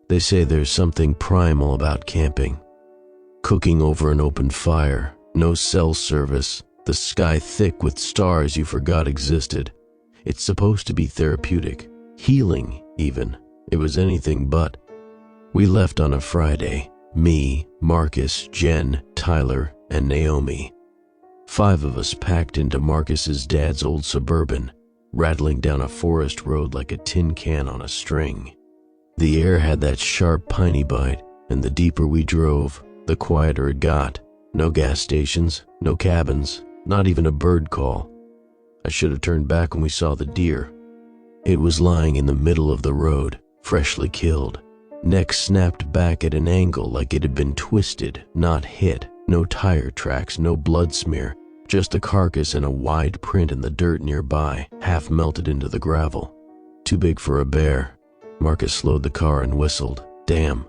They say there's something primal about camping. Cooking over an open fire, no cell service, the sky thick with stars you forgot existed. It's supposed to be therapeutic, healing even. It was anything but. We left on a Friday. Me, Marcus, Jen, Tyler, and Naomi. 5 of us packed into Marcus's dad's old Suburban, rattling down a forest road like a tin can on a string. The air had that sharp piney bite, and the deeper we drove, the quieter it got. No gas stations, no cabins, not even a bird call. I should have turned back when we saw the deer. It was lying in the middle of the road, freshly killed. Neck snapped back at an angle like it had been twisted, not hit. No tire tracks, no blood smear, just a carcass and a wide print in the dirt nearby, half melted into the gravel. Too big for a bear. Marcus slowed the car and whistled. Damn.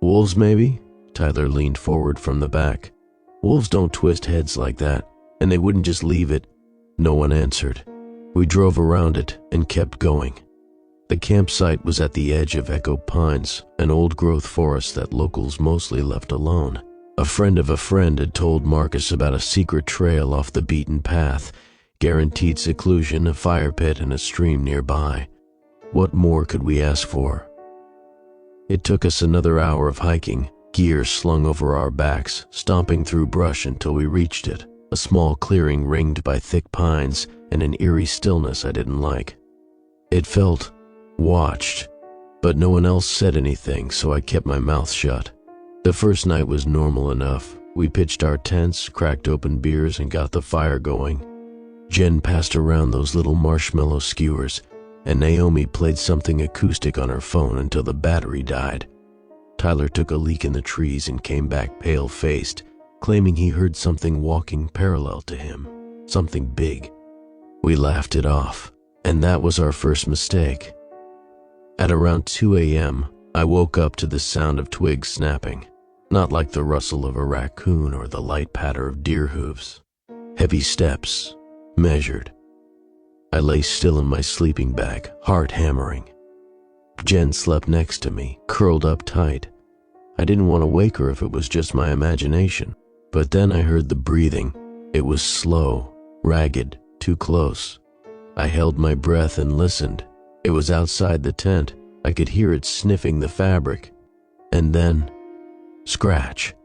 Wolves maybe? Tyler leaned forward from the back. Wolves don't twist heads like that, and they wouldn't just leave it. No one answered. We drove around it and kept going. The campsite was at the edge of Echo Pines, an old-growth forest that locals mostly left alone. A friend of a friend had told Marcus about a secret trail off the beaten path, guaranteed seclusion, a fire pit, and a stream nearby. What more could we ask for? It took us another hour of hiking, gear slung over our backs, stomping through brush until we reached it, a small clearing ringed by thick pines and an eerie stillness I didn't like. It felt watched, but no one else said anything, so I kept my mouth shut. The first night was normal enough. We pitched our tents, cracked open beers, and got the fire going. Jen passed around those little marshmallow skewers, and Naomi played something acoustic on her phone until the battery died. Tyler took a leak in the trees and came back pale-faced, claiming he heard something walking parallel to him, something big. We laughed it off, and that was our first mistake. At around 2 a.m., I woke up to the sound of twigs snapping, not like the rustle of a raccoon or the light patter of deer hooves. Heavy steps, measured. I lay still in my sleeping bag, heart hammering. Jen slept next to me, curled up tight. I didn't want to wake her if it was just my imagination, but then I heard the breathing. It was slow, ragged, too close. I held my breath and listened. It was outside the tent. I could hear it sniffing the fabric. And then, scratch.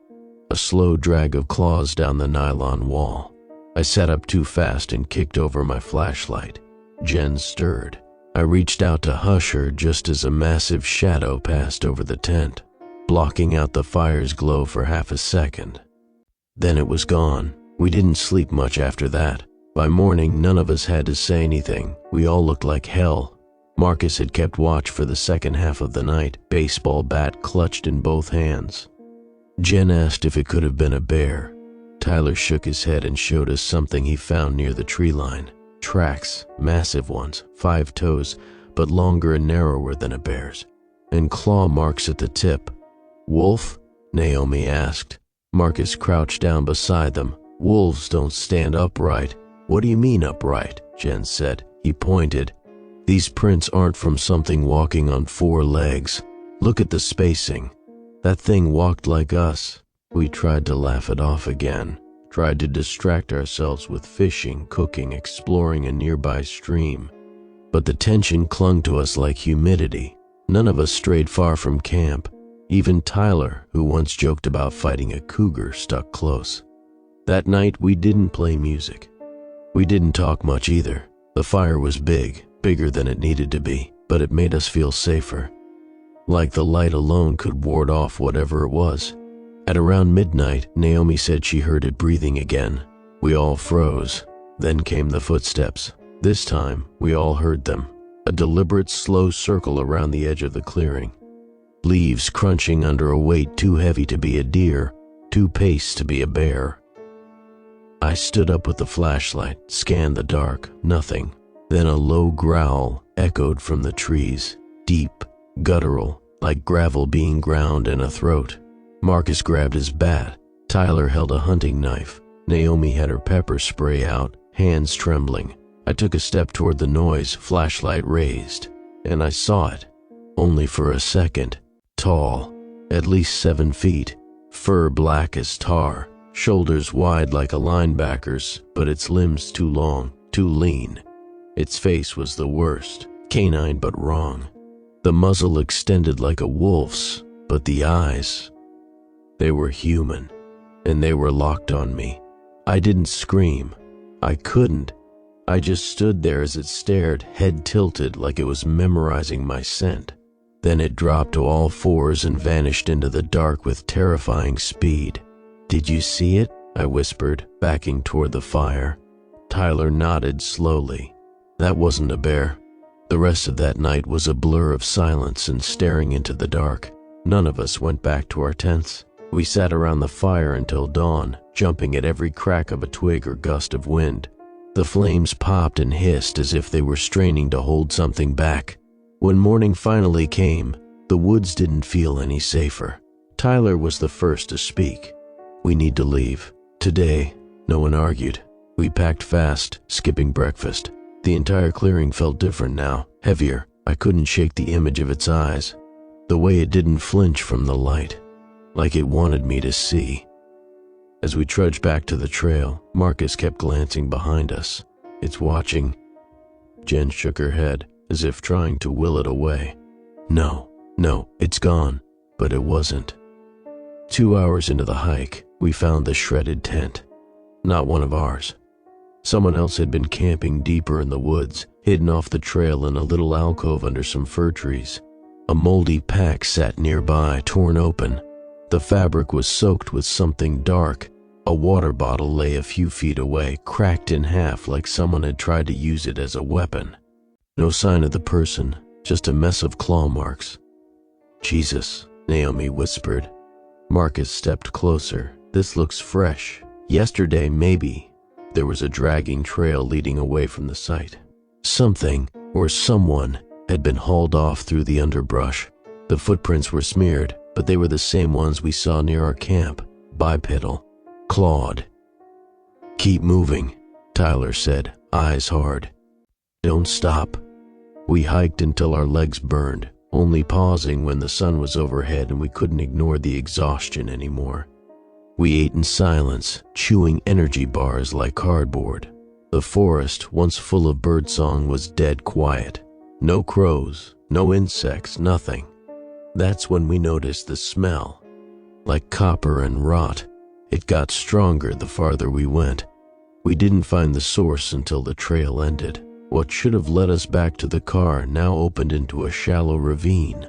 A slow drag of claws down the nylon wall. I sat up too fast and kicked over my flashlight. Jen stirred. I reached out to hush her just as a massive shadow passed over the tent, blocking out the fire's glow for half a second. Then it was gone. We didn't sleep much after that. By morning, none of us had to say anything. We all looked like hell. Marcus had kept watch for the second half of the night, baseball bat clutched in both hands. Jen asked if it could have been a bear. Tyler shook his head and showed us something he found near the tree line. Tracks, massive ones, 5 toes, but longer and narrower than a bear's, and claw marks at the tip. Wolf? Naomi asked. Marcus crouched down beside them. Wolves don't stand upright. What do you mean upright? Jen said. He pointed. These prints aren't from something walking on 4 legs. Look at the spacing. That thing walked like us. We tried to laugh it off again, tried to distract ourselves with fishing, cooking, exploring a nearby stream. But the tension clung to us like humidity. None of us strayed far from camp. Even Tyler, who once joked about fighting a cougar, stuck close. That night, we didn't play music. We didn't talk much either. The fire was big, bigger than it needed to be, but it made us feel safer. Like the light alone could ward off whatever it was. At around midnight, Naomi said she heard it breathing again. We all froze. Then came the footsteps. This time, we all heard them. A deliberate, slow circle around the edge of the clearing. Leaves crunching under a weight too heavy to be a deer, too paced to be a bear. I stood up with the flashlight, scanned the dark, nothing. Then a low growl echoed from the trees, deep, guttural, like gravel being ground in a throat. Marcus grabbed his bat. Tyler held a hunting knife. Naomi had her pepper spray out, hands trembling. I took a step toward the noise, flashlight raised, and I saw it. Only for a second. tall, at least 7 feet, fur black as tar, shoulders wide like a linebacker's, but its limbs too long, too lean. Its face was the worst, canine but wrong. The muzzle extended like a wolf's, but the eyes, they were human, and they were locked on me. I didn't scream. I couldn't. I just stood there as it stared, head tilted like it was memorizing my scent. Then it dropped to all fours and vanished into the dark with terrifying speed. "Did you see it?" I whispered, backing toward the fire. Tyler nodded slowly. That wasn't a bear. The rest of that night was a blur of silence and staring into the dark. None of us went back to our tents. We sat around the fire until dawn, jumping at every crack of a twig or gust of wind. The flames popped and hissed as if they were straining to hold something back. When morning finally came, the woods didn't feel any safer. Tyler was the first to speak. "We need to leave. Today." No one argued. We packed fast, skipping breakfast. The entire clearing felt different now, heavier. I couldn't shake the image of its eyes. The way it didn't flinch from the light, like it wanted me to see. As we trudged back to the trail, Marcus kept glancing behind us. "It's watching." Jen shook her head, as if trying to will it away. No, it's gone." But it wasn't. 2 hours into the hike, we found the shredded tent. Not one of ours. Someone else had been camping deeper in the woods, hidden off the trail in a little alcove under some fir trees. A moldy pack sat nearby, torn open. The fabric was soaked with something dark. A water bottle lay a few feet away, cracked in half like someone had tried to use it as a weapon. No sign of the person, just a mess of claw marks. "Jesus," Naomi whispered. Marcus stepped closer. "This looks fresh. Yesterday, maybe." There was a dragging trail leading away from the site. Something, or someone, had been hauled off through the underbrush. The footprints were smeared, but they were the same ones we saw near our camp, bipedal, clawed. "Keep moving," Tyler said, eyes hard. "Don't stop." We hiked until our legs burned, only pausing when the sun was overhead and we couldn't ignore the exhaustion anymore. We ate in silence, chewing energy bars like cardboard. The forest, once full of birdsong, was dead quiet. No crows, no insects, nothing. That's when we noticed the smell. Like copper and rot, it got stronger the farther we went. We didn't find the source until the trail ended. What should have led us back to the car now opened into a shallow ravine.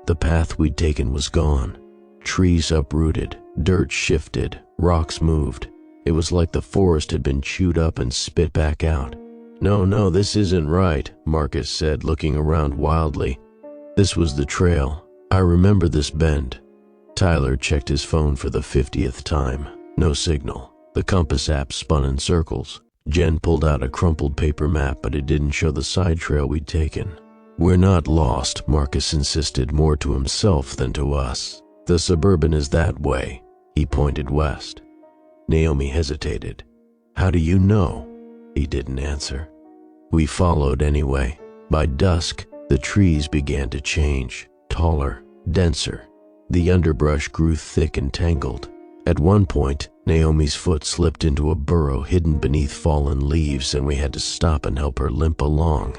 The path we'd taken was gone. Trees uprooted, dirt shifted, rocks moved. It was like the forest had been chewed up and spit back out. No, this isn't right," Marcus said, looking around wildly. "This was the trail. I remember this bend." Tyler checked his phone for the 50th time. No signal. The compass app spun in circles. Jen pulled out a crumpled paper map, but it didn't show the side trail we'd taken. "We're not lost," Marcus insisted, more to himself than to us. "The Suburban is that way." He pointed west. Naomi hesitated. "How do you know?" He didn't answer. We followed anyway. By dusk, the trees began to change, taller, denser. The underbrush grew thick and tangled. At one point, Naomi's foot slipped into a burrow hidden beneath fallen leaves, and we had to stop and help her limp along.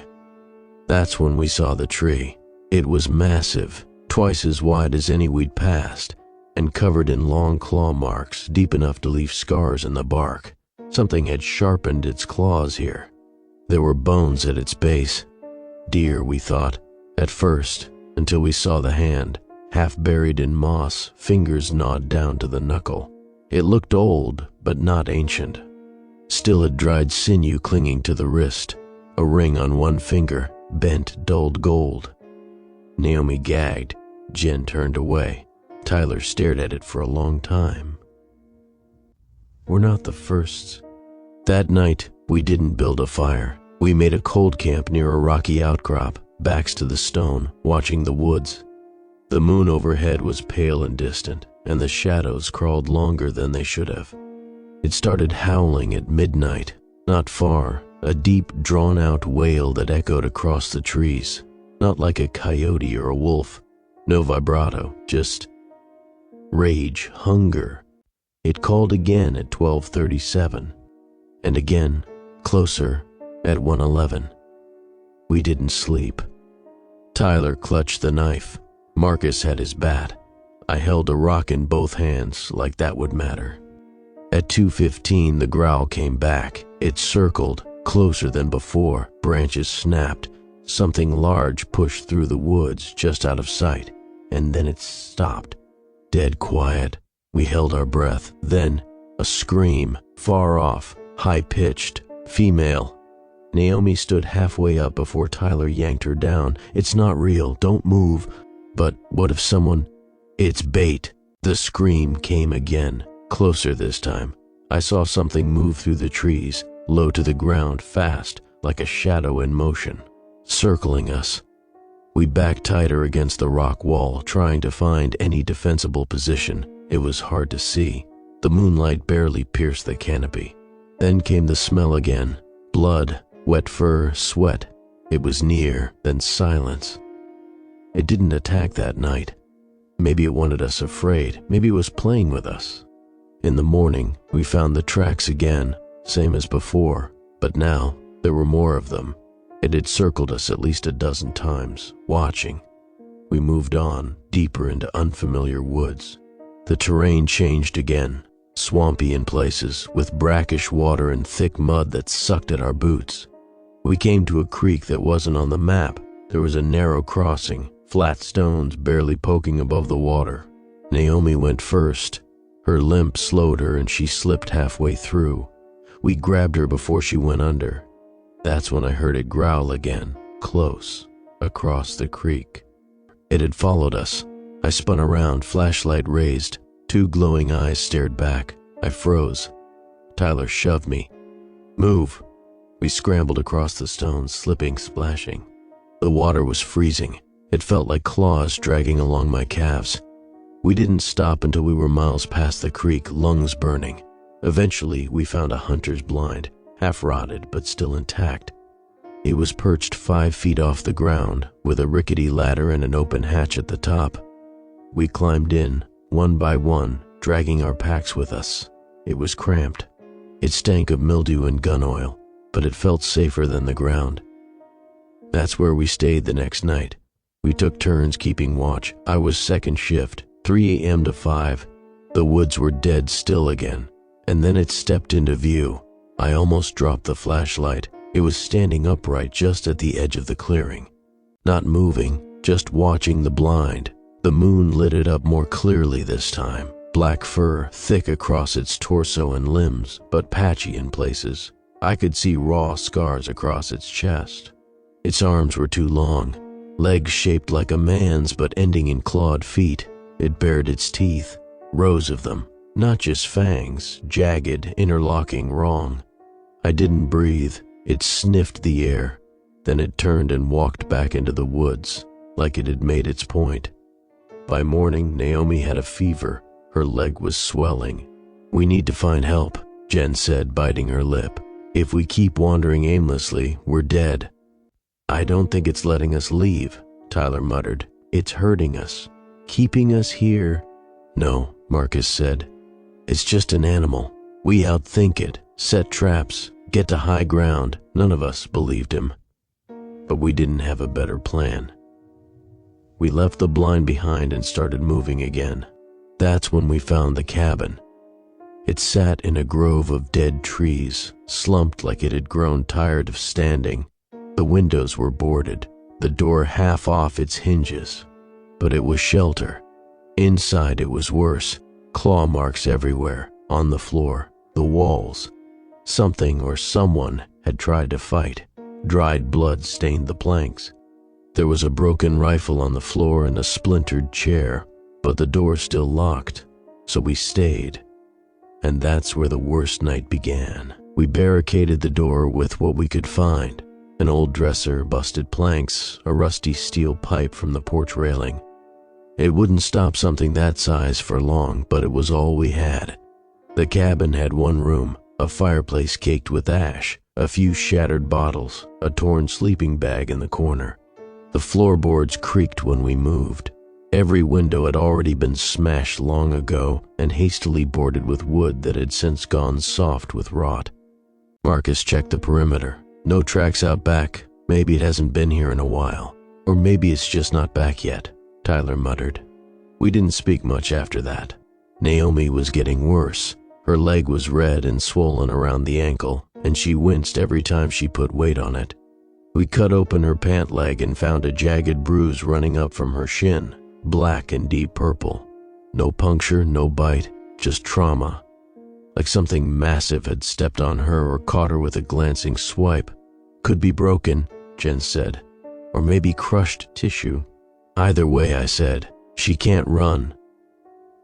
That's when we saw the tree. It was massive, twice as wide as any we'd passed, and covered in long claw marks deep enough to leave scars in the bark. Something had sharpened its claws here. There were bones at its base. Deer, we thought, at first, until we saw the hand, half buried in moss, fingers gnawed down to the knuckle. It looked old, but not ancient. Still had dried sinew clinging to the wrist, a ring on one finger, bent, dulled gold. Naomi gagged. Jen turned away. Tyler stared at it for a long time. We're not the first. That night, we didn't build a fire. We made a cold camp near a rocky outcrop, backs to the stone, watching the woods. The moon overhead was pale and distant, and the shadows crawled longer than they should have. It started howling at midnight, not far, a deep, drawn-out wail that echoed across the trees, not like a coyote or a wolf. No vibrato, just rage, hunger. It called again at 12:37, and again, closer, at 1:11. We didn't sleep. Tyler clutched the knife. Marcus had his bat. I held a rock in both hands, like that would matter. At 2:15, the growl came back. It circled, closer than before. Branches snapped. Something large pushed through the woods, just out of sight, and then it stopped. Dead quiet. We held our breath. Then, a scream, far off, high-pitched, female. Naomi stood halfway up before Tyler yanked her down. It's not real, don't move. But what if someone... It's bait. The scream came again, closer this time. I saw something move through the trees, low to the ground, fast, like a shadow in motion, circling us. We backed tighter against the rock wall, trying to find any defensible position. It was hard to see. The moonlight barely pierced the canopy. Then came the smell again. Blood, wet fur, sweat. It was near, then silence. It didn't attack that night. Maybe it wanted us afraid. Maybe it was playing with us. In the morning, we found the tracks again, same as before, but now there were more of them. It had circled us at least a dozen times, watching. We moved on, deeper into unfamiliar woods. The terrain changed again, swampy in places, with brackish water and thick mud that sucked at our boots. We came to a creek that wasn't on the map. There was a narrow crossing, flat stones barely poking above the water. Naomi went first. Her limp slowed her and she slipped halfway through. We grabbed her before she went under. That's when I heard it growl again, close, across the creek. It had followed us. I spun around, flashlight raised. 2 glowing eyes stared back. I froze. Tyler shoved me. Move. We scrambled across the stones, slipping, splashing. The water was freezing. It felt like claws dragging along my calves. We didn't stop until we were miles past the creek, lungs burning. Eventually, we found a hunter's blind, half rotted but still intact. It was perched 5 feet off the ground, with a rickety ladder and an open hatch at the top. We climbed in, one by one, dragging our packs with us. It was cramped. It stank of mildew and gun oil, but it felt safer than the ground. That's where we stayed the next night. We took turns keeping watch. I was second shift, 3 a.m. to 5. The woods were dead still again, and then it stepped into view. I almost dropped the flashlight. It was standing upright just at the edge of the clearing. Not moving, just watching the blind. The moon lit it up more clearly this time. Black fur, thick across its torso and limbs, but patchy in places. I could see raw scars across its chest. Its arms were too long, legs shaped like a man's but ending in clawed feet. It bared its teeth, rows of them, not just fangs, jagged, interlocking, wrong. I didn't breathe. It sniffed the air. Then it turned and walked back into the woods, like it had made its point. By morning, Naomi had a fever. Her leg was swelling. We need to find help, Jen said, biting her lip. If we keep wandering aimlessly, we're dead. I don't think it's letting us leave, Tyler muttered. It's hurting us, keeping us here. No, Marcus said. It's just an animal. We outthink it, set traps, get to high ground. None of us believed him. But we didn't have a better plan. We left the blind behind and started moving again. That's when we found the cabin. It sat in a grove of dead trees, slumped like it had grown tired of standing. The windows were boarded, the door half off its hinges. But it was shelter. Inside it was worse. Claw marks everywhere, on the floor, the walls. Something or someone had tried to fight. Dried blood stained the planks. There was a broken rifle on the floor and a splintered chair, but the door still locked, so we stayed. And that's where the worst night began. We barricaded the door with what we could find: an old dresser, busted planks, a rusty steel pipe from the porch railing. It wouldn't stop something that size for long, but it was all we had. The cabin had one room, a fireplace caked with ash, a few shattered bottles, a torn sleeping bag in the corner. The floorboards creaked when we moved. Every window had already been smashed long ago and hastily boarded with wood that had since gone soft with rot. Marcus checked the perimeter. No tracks out back. Maybe it hasn't been here in a while. Or maybe it's just not back yet, Tyler muttered. We didn't speak much after that. Naomi was getting worse. Her leg was red and swollen around the ankle, and she winced every time she put weight on it. We cut open her pant leg and found a jagged bruise running up from her shin, black and deep purple. No puncture, no bite, just trauma. Like something massive had stepped on her or caught her with a glancing swipe. Could be broken, Jen said, or maybe crushed tissue. Either way, I said, she can't run.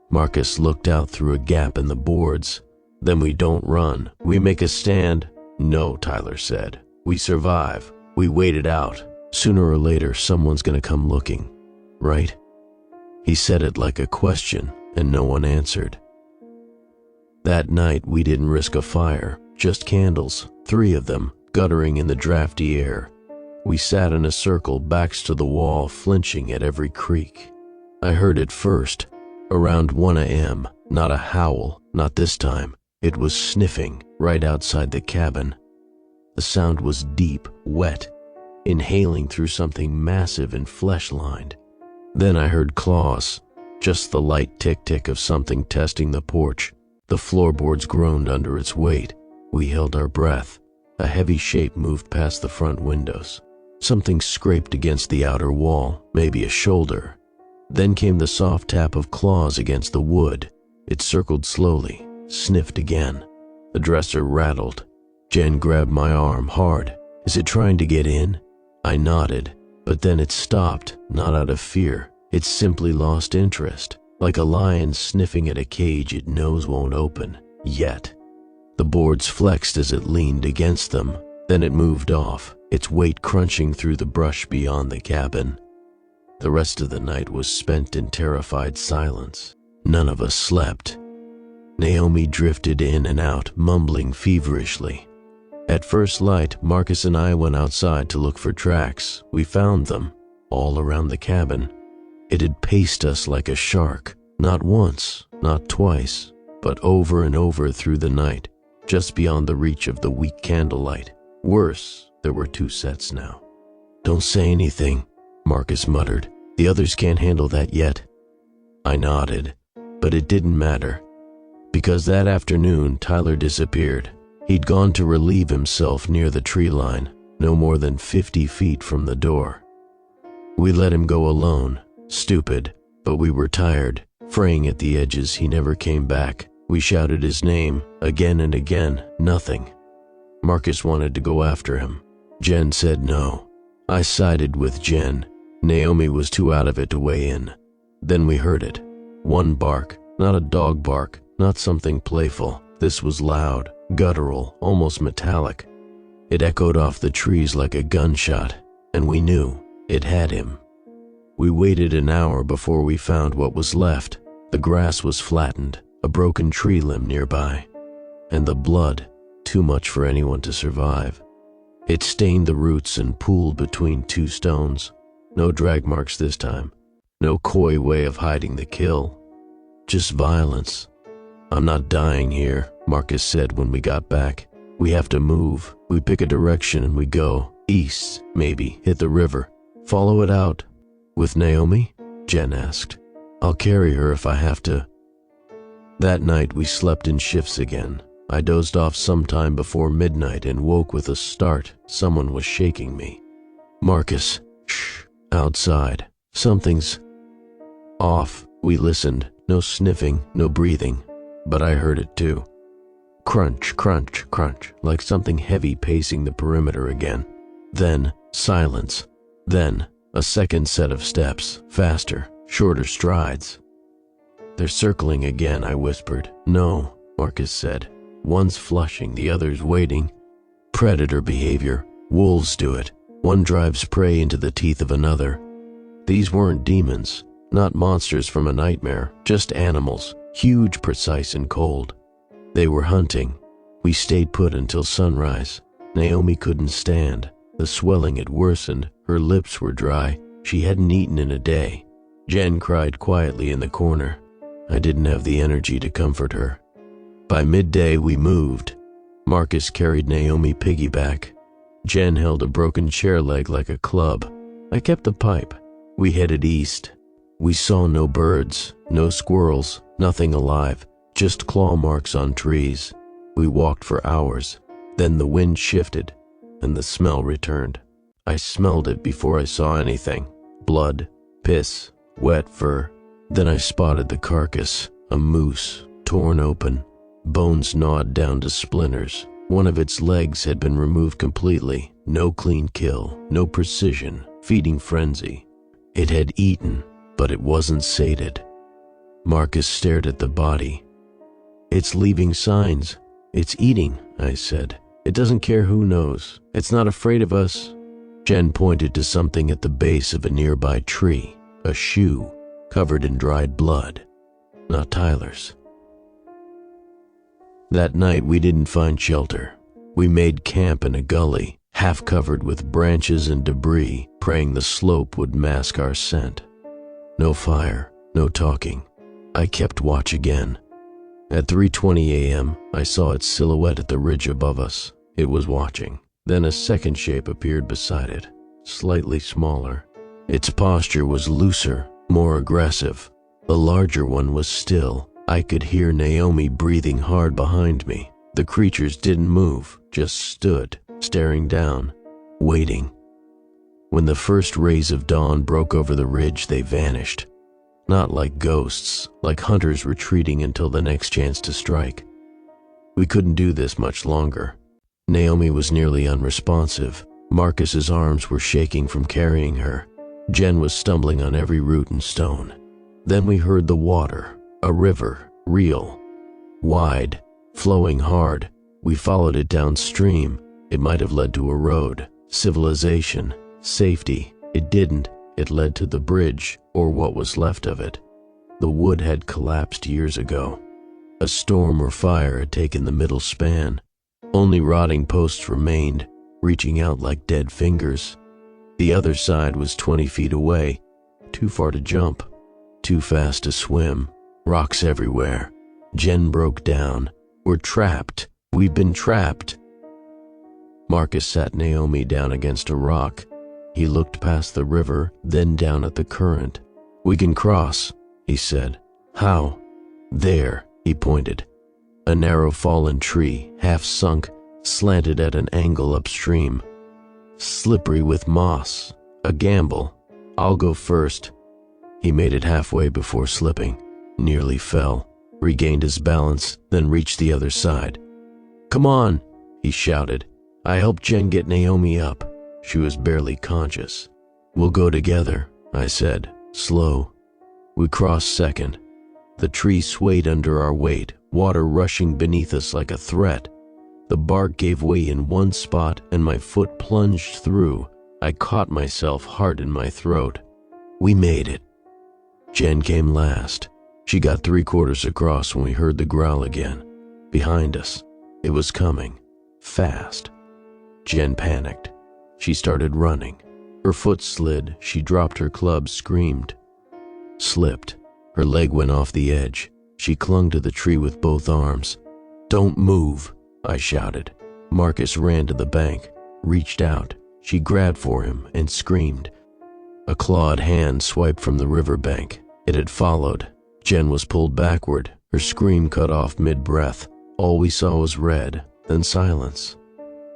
Marcus looked out through a gap in the boards. Then we don't run. We make a stand. No, Tyler said. We survive. We wait it out. Sooner or later, someone's gonna come looking. Right? He said it like a question, and no one answered. That night, we didn't risk a fire, just candles, 3 of them, guttering in the drafty air. We sat in a circle, backs to the wall, flinching at every creak. I heard it first. Around 1 a.m., not a howl, not this time. It was sniffing right outside the cabin. The sound was deep, wet, inhaling through something massive and flesh-lined. Then I heard claws, just the light tick-tick of something testing the porch. The floorboards groaned under its weight. We held our breath. A heavy shape moved past the front windows. Something scraped against the outer wall, maybe a shoulder. Then came the soft tap of claws against the wood. It circled slowly, sniffed again. The dresser rattled. Jen grabbed my arm hard. Is it trying to get in? I nodded, but then it stopped, not out of fear. It simply lost interest, like a lion sniffing at a cage it knows won't open, yet. The boards flexed as it leaned against them. Then it moved off, its weight crunching through the brush beyond the cabin. The rest of the night was spent in terrified silence. None of us slept. Naomi drifted in and out, mumbling feverishly. At first light, Marcus and I went outside to look for tracks. We found them, all around the cabin. It had paced us like a shark, not once, not twice, but over and over through the night, just beyond the reach of the weak candlelight. Worse, there were 2 sets now. Don't say anything, Marcus muttered. The others can't handle that yet. I nodded, but it didn't matter, because that afternoon Tyler disappeared. He'd gone to relieve himself near the tree line, no more than 50 feet from the door. We let him go alone. Stupid, but we were tired. Fraying at the edges, he never came back. We shouted his name, again and again, nothing. Marcus wanted to go after him. Jen said no. I sided with Jen. Naomi was too out of it to weigh in. Then we heard it. One bark, not a dog bark, not something playful. This was loud, guttural, almost metallic. It echoed off the trees like a gunshot, and we knew it had him. We waited an hour before we found what was left. The grass was flattened, a broken tree limb nearby, and the blood, too much for anyone to survive. It stained the roots and pooled between 2 stones. No drag marks this time. No coy way of hiding the kill. Just violence. I'm not dying here, Marcus said when we got back. We have to move. We pick a direction and we go. East, maybe, hit the river. Follow it out. With Naomi? Jen asked. I'll carry her if I have to. That night we slept in shifts again. I dozed off sometime before midnight and woke with a start. Someone was shaking me. Marcus, shh, outside. Something's off. We listened. No sniffing, no breathing. But I heard it too. Crunch, crunch, crunch, like something heavy pacing the perimeter again. Then silence. Then a second set of steps, faster, shorter strides. They're circling again, I whispered. No, Marcus said. One's flushing, the other's waiting. Predator behavior. Wolves do it. One drives prey into the teeth of another. These weren't demons, not monsters from a nightmare, just animals, huge, precise, and cold. They were hunting. We stayed put until sunrise. Naomi couldn't stand. The swelling had worsened. Her lips were dry. She hadn't eaten in a day. Jen cried quietly in the corner. I didn't have the energy to comfort her. By midday, we moved. Marcus carried Naomi piggyback. Jen held a broken chair leg like a club. I kept the pipe. We headed east. We saw no birds, no squirrels, nothing alive, just claw marks on trees. We walked for hours. Then the wind shifted, and the smell returned. I smelled it before I saw anything. Blood, piss, wet fur. Then I spotted the carcass, a moose, torn open, bones gnawed down to splinters. One of its legs had been removed completely. No clean kill, no precision, feeding frenzy. It had eaten, but it wasn't sated. Marcus stared at the body. It's leaving signs. It's eating, I said. It doesn't care who knows. It's not afraid of us. Jen pointed to something at the base of a nearby tree, a shoe covered in dried blood. Not Tyler's. That night we didn't find shelter. We made camp in a gully, half covered with branches and debris, praying the slope would mask our scent. No fire, no talking. I kept watch again. At 3:20 a.m., I saw its silhouette at the ridge above us. It was watching. Then a second shape appeared beside it, slightly smaller. Its posture was looser, more aggressive. The larger one was still. I could hear Naomi breathing hard behind me. The creatures didn't move, just stood, staring down, waiting. When the first rays of dawn broke over the ridge, they vanished. Not like ghosts, like hunters retreating until the next chance to strike. We couldn't do this much longer. Naomi was nearly unresponsive. Marcus's arms were shaking from carrying her. Jen was stumbling on every root and stone. Then we heard the water, a river, real, wide, flowing hard. We followed it downstream. It might have led to a road, civilization, safety. It didn't. It led to the bridge, or what was left of it. The wood had collapsed years ago. A storm or fire had taken the middle span. Only rotting posts remained, reaching out like dead fingers. The other side was 20 feet away, too far to jump, too fast to swim, rocks everywhere. Jen broke down. We're trapped. We've been trapped. Marcus sat Naomi down against a rock. He looked past the river, then down at the current. We can cross, he said. How? There, he pointed. A narrow fallen tree, half sunk, slanted at an angle upstream. Slippery with moss. A gamble. I'll go first. He made it halfway before slipping. Nearly fell. Regained his balance, then reached the other side. Come on, he shouted. I helped Jen get Naomi up. She was barely conscious. We'll go together, I said, slow. We crossed second. The tree swayed under our weight, water rushing beneath us like a threat. The bark gave way in one spot and my foot plunged through. I caught myself hard in my throat. We made it. Jen came last. She got 3/4 across when we heard the growl again. Behind us. It was coming. Fast. Jen panicked. She started running. Her foot slid. She dropped her club, screamed. Slipped. Her leg went off the edge. She clung to the tree with both arms. Don't move, I shouted. Marcus ran to the bank, reached out. She grabbed for him and screamed. A clawed hand swiped from the riverbank. It had followed. Jen was pulled backward, her scream cut off mid-breath. All we saw was red, then silence.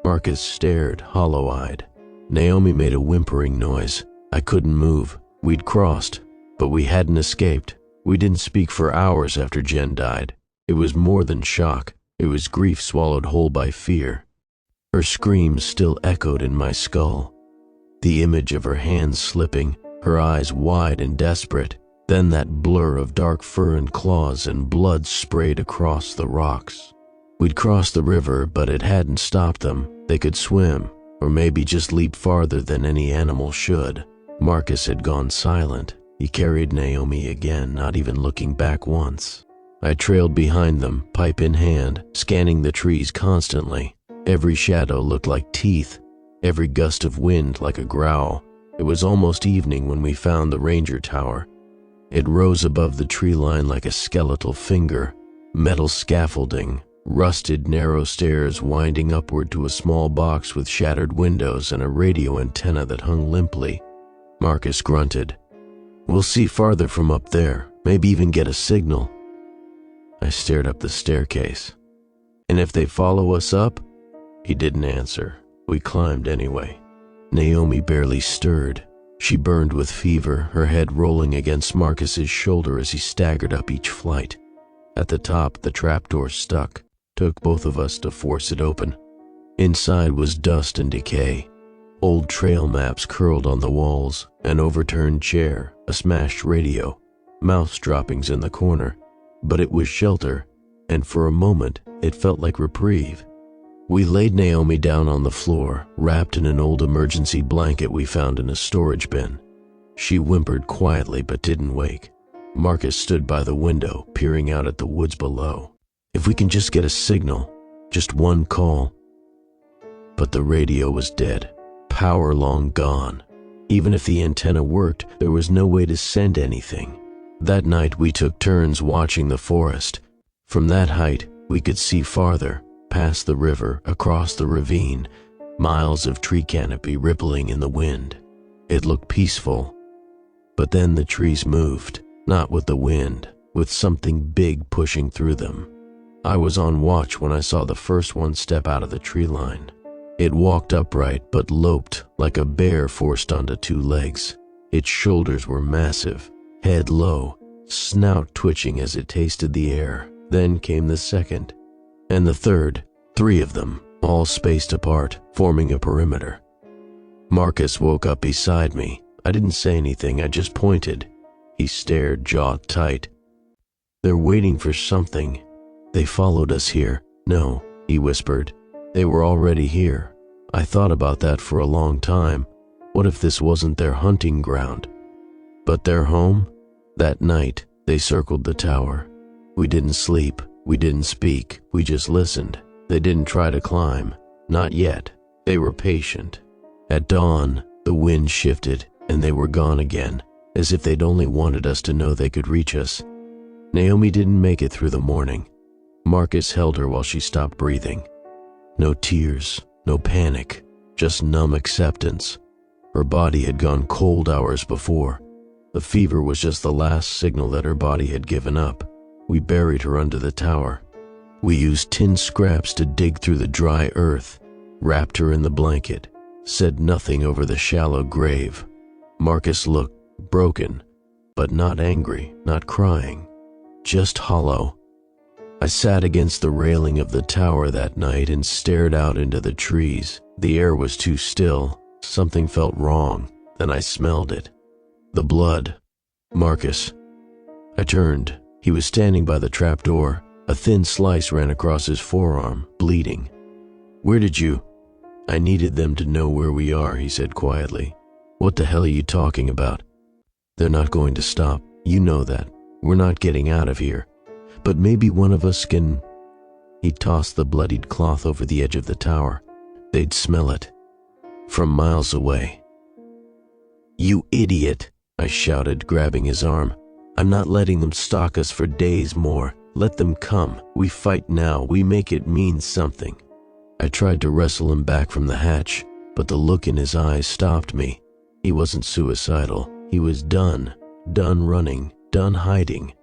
Marcus stared, hollow-eyed. Naomi made a whimpering noise. I couldn't move. We'd crossed, but we hadn't escaped. We didn't speak for hours after Jen died. It was more than shock. It was grief swallowed whole by fear. Her screams still echoed in my skull. The image of her hands slipping, her eyes wide and desperate, then that blur of dark fur and claws and blood sprayed across the rocks. We'd crossed the river, but it hadn't stopped them. They could swim, or maybe just leap farther than any animal should. Marcus had gone silent. He carried Naomi again, not even looking back once. I trailed behind them, pipe in hand, scanning the trees constantly. Every shadow looked like teeth, every gust of wind like a growl. It was almost evening when we found the ranger tower. It rose above the tree line like a skeletal finger, metal scaffolding, rusted narrow stairs winding upward to a small box with shattered windows and a radio antenna that hung limply. Marcus grunted. "We'll see farther from up there, maybe even get a signal." I stared up the staircase. "And if they follow us up?" He didn't answer. We climbed anyway. Naomi barely stirred. She burned with fever, her head rolling against Marcus's shoulder as he staggered up each flight. At the top, the trapdoor stuck. Took both of us to force it open. Inside was dust and decay. Old trail maps curled on the walls, an overturned chair, a smashed radio, mouse droppings in the corner. But it was shelter, and for a moment, it felt like reprieve. We laid Naomi down on the floor, wrapped in an old emergency blanket we found in a storage bin. She whimpered quietly but didn't wake. Marcus stood by the window, peering out at the woods below. "If we can just get a signal, just one call." But the radio was dead, power long gone. Even if the antenna worked, there was no way to send anything. That night we took turns watching the forest. From that height, we could see farther, past the river, across the ravine, miles of tree canopy rippling in the wind. It looked peaceful. But then the trees moved, not with the wind, with something big pushing through them. I was on watch when I saw the first one step out of the tree line. It walked upright but loped like a bear forced onto two legs. Its shoulders were massive, head low, snout twitching as it tasted the air. Then came the second, and the third, 3 of them, all spaced apart, forming a perimeter. Marcus woke up beside me. I didn't say anything, I just pointed. He stared, jaw tight. "They're waiting for something. They followed us here." "No," he whispered. "They were already here. I thought about that for a long time. What if this wasn't their hunting ground? But their home?" That night, they circled the tower. We didn't sleep, we didn't speak, we just listened. They didn't try to climb. Not yet. They were patient. At dawn, the wind shifted, and they were gone again, as if they'd only wanted us to know they could reach us. Naomi didn't make it through the morning. Marcus held her while she stopped breathing. No tears, no panic, just numb acceptance. Her body had gone cold hours before. The fever was just the last signal that her body had given up. We buried her under the tower. We used tin scraps to dig through the dry earth, wrapped her in the blanket, said nothing over the shallow grave. Marcus looked broken, but not angry, not crying, just hollow. I sat against the railing of the tower that night and stared out into the trees. The air was too still. Something felt wrong. Then I smelled it. The blood. Marcus. I turned. He was standing by the trapdoor. A thin slice ran across his forearm, bleeding. "Where did you—" "I needed them to know where we are," he said quietly. "What the hell are you talking about?" "They're not going to stop. You know that. We're not getting out of here. But maybe one of us can—" He tossed the bloodied cloth over the edge of the tower. "They'd smell it. From miles away." "You idiot!" I shouted, grabbing his arm. "I'm not letting them stalk us for days more. Let them come. We fight now. We make it mean something." I tried to wrestle him back from the hatch, but the look in his eyes stopped me. He wasn't suicidal. He was done. Done running. Done hiding.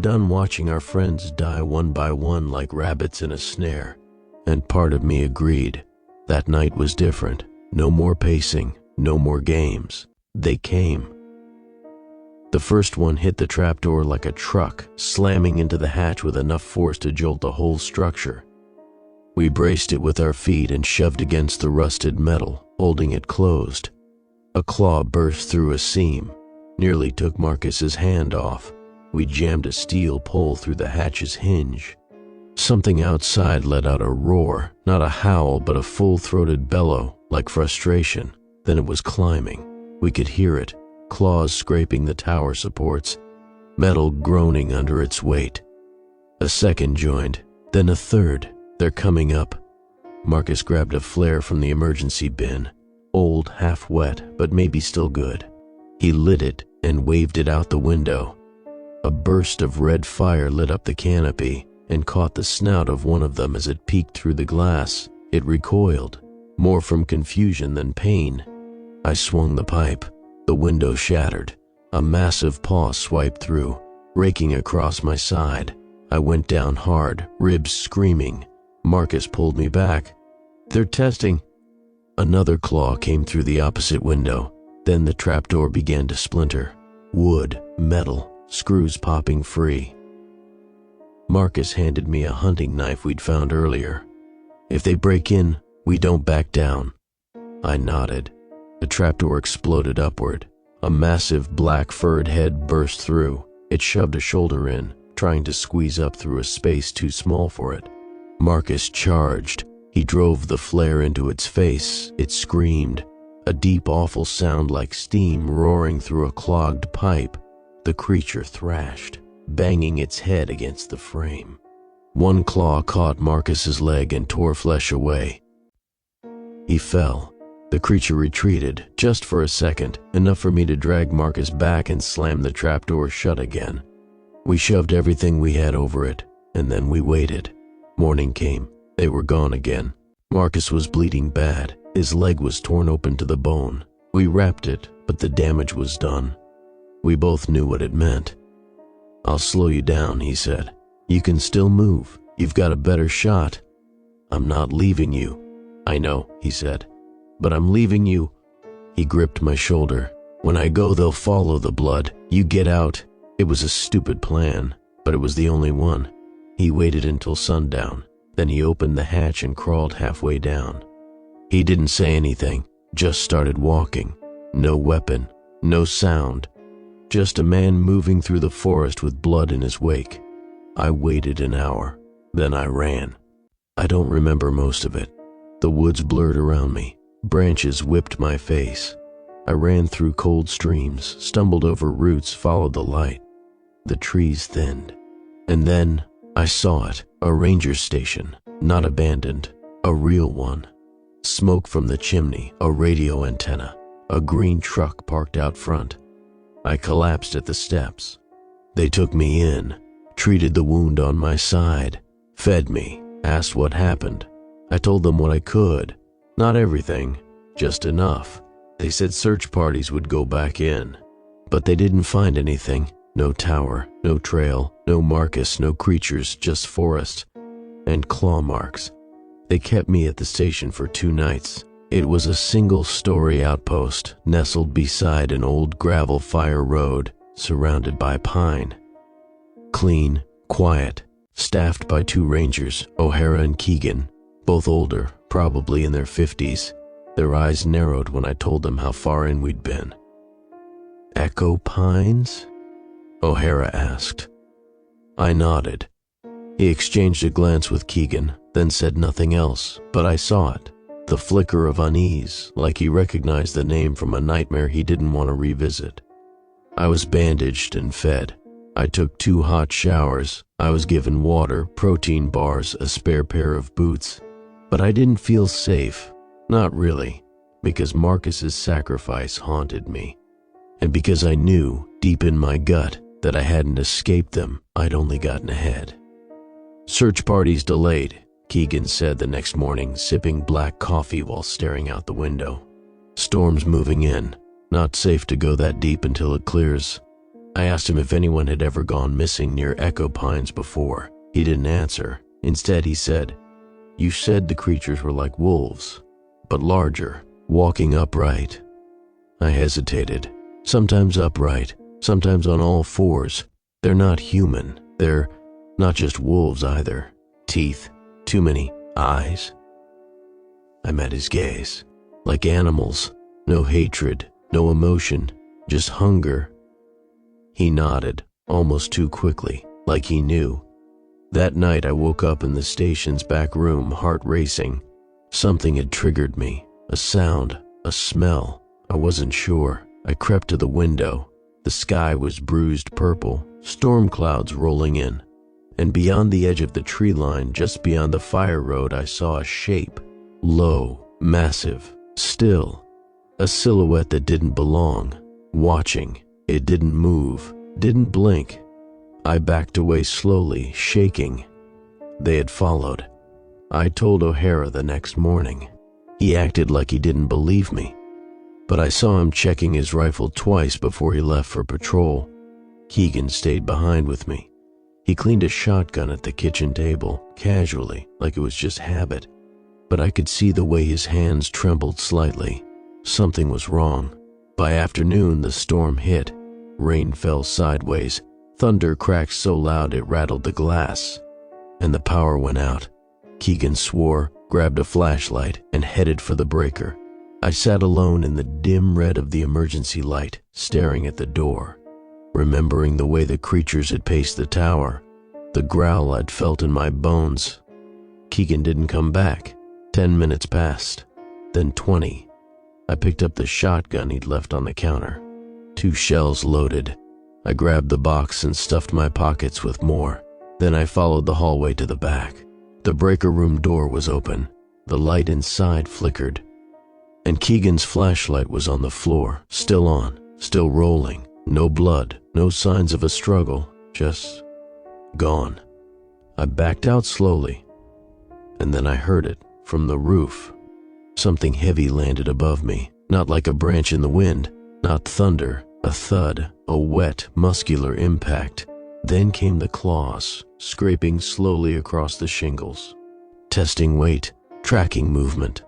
Done watching our friends die one by one like rabbits in a snare. And part of me agreed. That night was different. No more pacing. No more games. They came. The first one hit the trapdoor like a truck, slamming into the hatch with enough force to jolt the whole structure. We braced it with our feet and shoved against the rusted metal, holding it closed. A claw burst through a seam, nearly took Marcus's hand off. We jammed a steel pole through the hatch's hinge. Something outside let out a roar, not a howl but a full-throated bellow, like frustration. Then it was climbing. We could hear it, claws scraping the tower supports, metal groaning under its weight. A second joined, then a third. They're coming up. Marcus grabbed a flare from the emergency bin, old, half wet, but maybe still good. He lit it and waved it out the window. A burst of red fire lit up the canopy and caught the snout of one of them as it peeked through the glass. It recoiled, more from confusion than pain. I swung the pipe. The window shattered. A massive paw swiped through, raking across my side. I went down hard, ribs screaming. Marcus pulled me back. "They're testing." Another claw came through the opposite window. Then the trapdoor began to splinter. Wood, metal, screws popping free. Marcus handed me a hunting knife we'd found earlier. "If they break in, we don't back down." I nodded. The trapdoor exploded upward. A massive black furred head burst through. It shoved a shoulder in, trying to squeeze up through a space too small for it. Marcus charged. He drove the flare into its face. It screamed, a deep, awful sound like steam roaring through a clogged pipe. The creature thrashed, banging its head against the frame. One claw caught Marcus's leg and tore flesh away. He fell. The creature retreated, just for a second, enough for me to drag Marcus back and slam the trapdoor shut again. We shoved everything we had over it, and then we waited. Morning came. They were gone again. Marcus was bleeding bad. His leg was torn open to the bone. We wrapped it, but the damage was done. We both knew what it meant. "I'll slow you down," he said. "You can still move. You've got a better shot." "I'm not leaving you." "I know," he said, "but I'm leaving you." He gripped my shoulder. "When I go, they'll follow the blood. You get out." It was a stupid plan, but it was the only one. He waited until sundown. Then he opened the hatch and crawled halfway down. He didn't say anything, just started walking. No weapon, no sound. Just a man moving through the forest with blood in his wake. I waited an hour. Then I ran. I don't remember most of it. The woods blurred around me. Branches whipped my face. I ran through cold streams, stumbled over roots, followed the light. The trees thinned. And then I saw it, a ranger station, not abandoned, a real one. Smoke from the chimney, a radio antenna, a green truck parked out front. I collapsed at the steps. They took me in, treated the wound on my side, fed me, asked what happened. I told them what I could. Not everything, just enough. They said search parties would go back in, but they didn't find anything. No tower, no trail, no Marcus, no creatures, just forest and claw marks. They kept me at the station for 2 nights. It was a single-story outpost nestled beside an old gravel fire road, surrounded by pine. Clean, quiet, staffed by 2 rangers, O'Hara and Keegan, both older, probably in their 50s. Their eyes narrowed when I told them how far in we'd been. "Echo Pines?" O'Hara asked. I nodded. He exchanged a glance with Keegan, then said nothing else, but I saw it. The flicker of unease, like he recognized the name from a nightmare he didn't want to revisit. I was bandaged and fed. I took 2 hot showers. I was given water, protein bars, a spare pair of boots. But I didn't feel safe. Not really, because Marcus's sacrifice haunted me. And because I knew, deep in my gut, that I hadn't escaped them, I'd only gotten ahead. "Search parties delayed," Keegan said the next morning, sipping black coffee while staring out the window. "Storm's moving in. Not safe to go that deep until it clears." I asked him if anyone had ever gone missing near Echo Pines before. He didn't answer. Instead, he said, "You said the creatures were like wolves, but larger, walking upright." I hesitated. Sometimes upright, sometimes on all 4s. They're not human. They're not just wolves either. Teeth, too many eyes. I met his gaze. Like animals, no hatred, no emotion, just hunger. He nodded, almost too quickly, like he knew. That night I woke up in the station's back room, heart racing. Something had triggered me, a sound, a smell. I wasn't sure. I crept to the window. The sky was bruised purple, storm clouds rolling in. And beyond the edge of the tree line, just beyond the fire road, I saw a shape. Low, massive, still. A silhouette that didn't belong. Watching. It didn't move, didn't blink. I backed away slowly, shaking. They had followed. I told O'Hara the next morning. He acted like he didn't believe me, but I saw him checking his rifle twice before he left for patrol. Keegan stayed behind with me. He cleaned a shotgun at the kitchen table, casually, like it was just habit, but I could see the way his hands trembled slightly. Something was wrong. By afternoon, the storm hit. Rain fell sideways. Thunder cracked so loud it rattled the glass. And the power went out. Keegan swore, grabbed a flashlight, and headed for the breaker. I sat alone in the dim red of the emergency light, staring at the door, remembering the way the creatures had paced the tower, the growl I'd felt in my bones. Keegan didn't come back. 10 minutes passed, then 20. I picked up the shotgun he'd left on the counter. 2 shells loaded. I grabbed the box and stuffed my pockets with more. Then I followed the hallway to the back. The breaker room door was open. The light inside flickered. And Keegan's flashlight was on the floor, still on, still rolling. No blood, no signs of a struggle, just gone. I backed out slowly, and then I heard it from the roof. Something heavy landed above me, not like a branch in the wind, not thunder, a thud, a wet, muscular impact. Then came the claws, scraping slowly across the shingles, testing weight, tracking movement.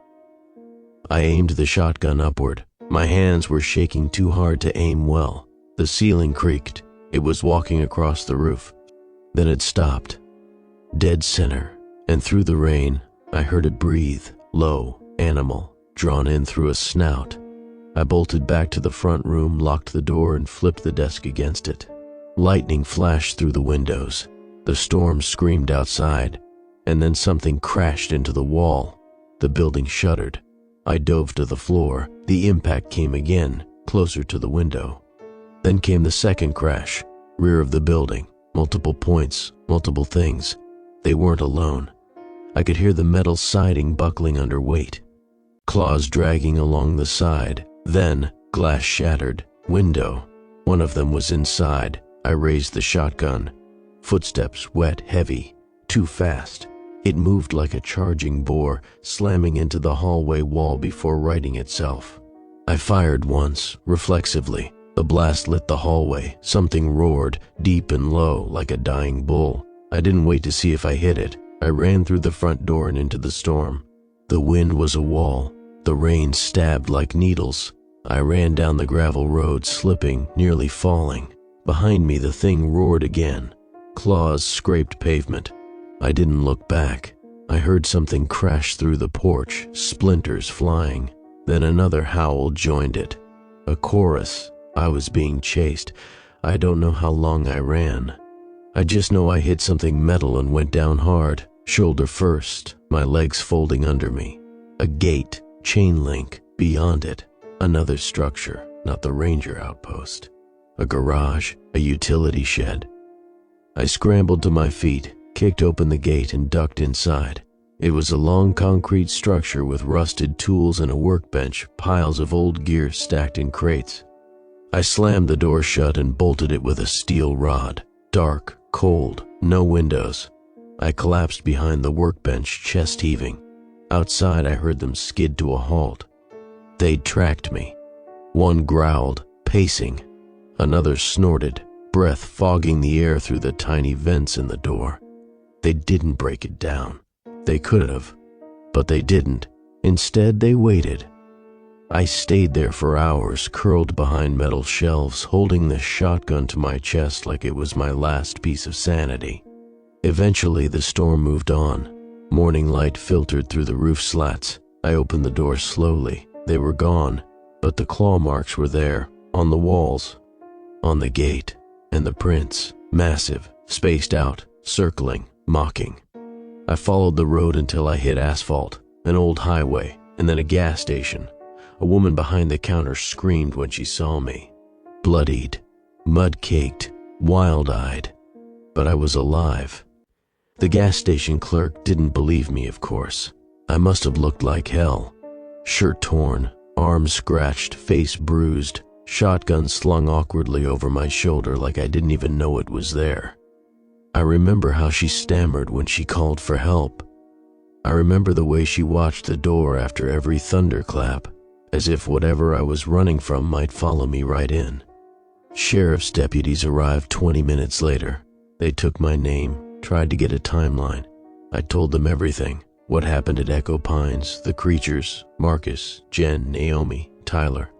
I aimed the shotgun upward. My hands were shaking too hard to aim well. The ceiling creaked. It was walking across the roof. Then it stopped, dead center, and through the rain, I heard it breathe, low, animal, drawn in through a snout. I bolted back to the front room, locked the door, and flipped the desk against it. Lightning flashed through the windows. The storm screamed outside, and then something crashed into the wall. The building shuddered. I dove to the floor. The impact came again, closer to the window. Then came the second crash, rear of the building, multiple points, multiple things. They weren't alone. I could hear the metal siding buckling under weight, claws dragging along the side. Then, glass shattered, window. One of them was inside. I raised the shotgun. Footsteps, wet, heavy, too fast. It moved like a charging boar, slamming into the hallway wall before righting itself. I fired once, reflexively. The blast lit the hallway. Something roared, deep and low, like a dying bull. I didn't wait to see if I hit it. I ran through the front door and into the storm. The wind was a wall. The rain stabbed like needles. I ran down the gravel road, slipping, nearly falling. Behind me, the thing roared again. Claws scraped pavement. I didn't look back. I heard something crash through the porch, splinters flying. Then another howl joined it. A chorus. I was being chased. I don't know how long I ran. I just know I hit something metal and went down hard, shoulder first, my legs folding under me. A gate, chain link, beyond it. Another structure, not the ranger outpost. A garage, a utility shed. I scrambled to my feet, kicked open the gate, and ducked inside. It was a long concrete structure with rusted tools and a workbench, piles of old gear stacked in crates. I slammed the door shut and bolted it with a steel rod. Dark, cold, no windows. I collapsed behind the workbench, chest heaving. Outside, I heard them skid to a halt. They'd tracked me. One growled, pacing. Another snorted, breath fogging the air through the tiny vents in the door. They didn't break it down. They could have, but they didn't. Instead, they waited. I stayed there for hours, curled behind metal shelves, holding the shotgun to my chest like it was my last piece of sanity. Eventually, the storm moved on. Morning light filtered through the roof slats. I opened the door slowly. They were gone, but the claw marks were there, on the walls, on the gate, and the prints, massive, spaced out, circling, mocking. I followed the road until I hit asphalt, an old highway, and then a gas station. A woman behind the counter screamed when she saw me. Bloodied, mud-caked, wild-eyed. But I was alive. The gas station clerk didn't believe me, of course. I must have looked like hell. Shirt torn, arms scratched, face bruised, shotgun slung awkwardly over my shoulder like I didn't even know it was there. I remember how she stammered when she called for help. I remember the way she watched the door after every thunderclap, as if whatever I was running from might follow me right in. Sheriff's deputies arrived 20 minutes later. They took my name, tried to get a timeline. I told them everything, what happened at Echo Pines, the creatures, Marcus, Jen, Naomi, Tyler.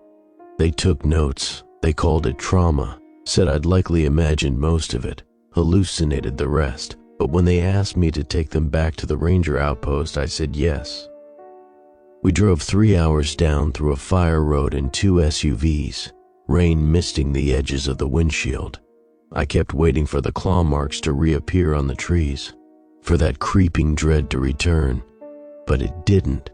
They took notes. They called it trauma, said I'd likely imagined most of it, hallucinated the rest, but when they asked me to take them back to the ranger outpost, I said yes. We drove 3 hours down through a fire road in 2 SUVs, rain misting the edges of the windshield. I kept waiting for the claw marks to reappear on the trees, for that creeping dread to return, but it didn't.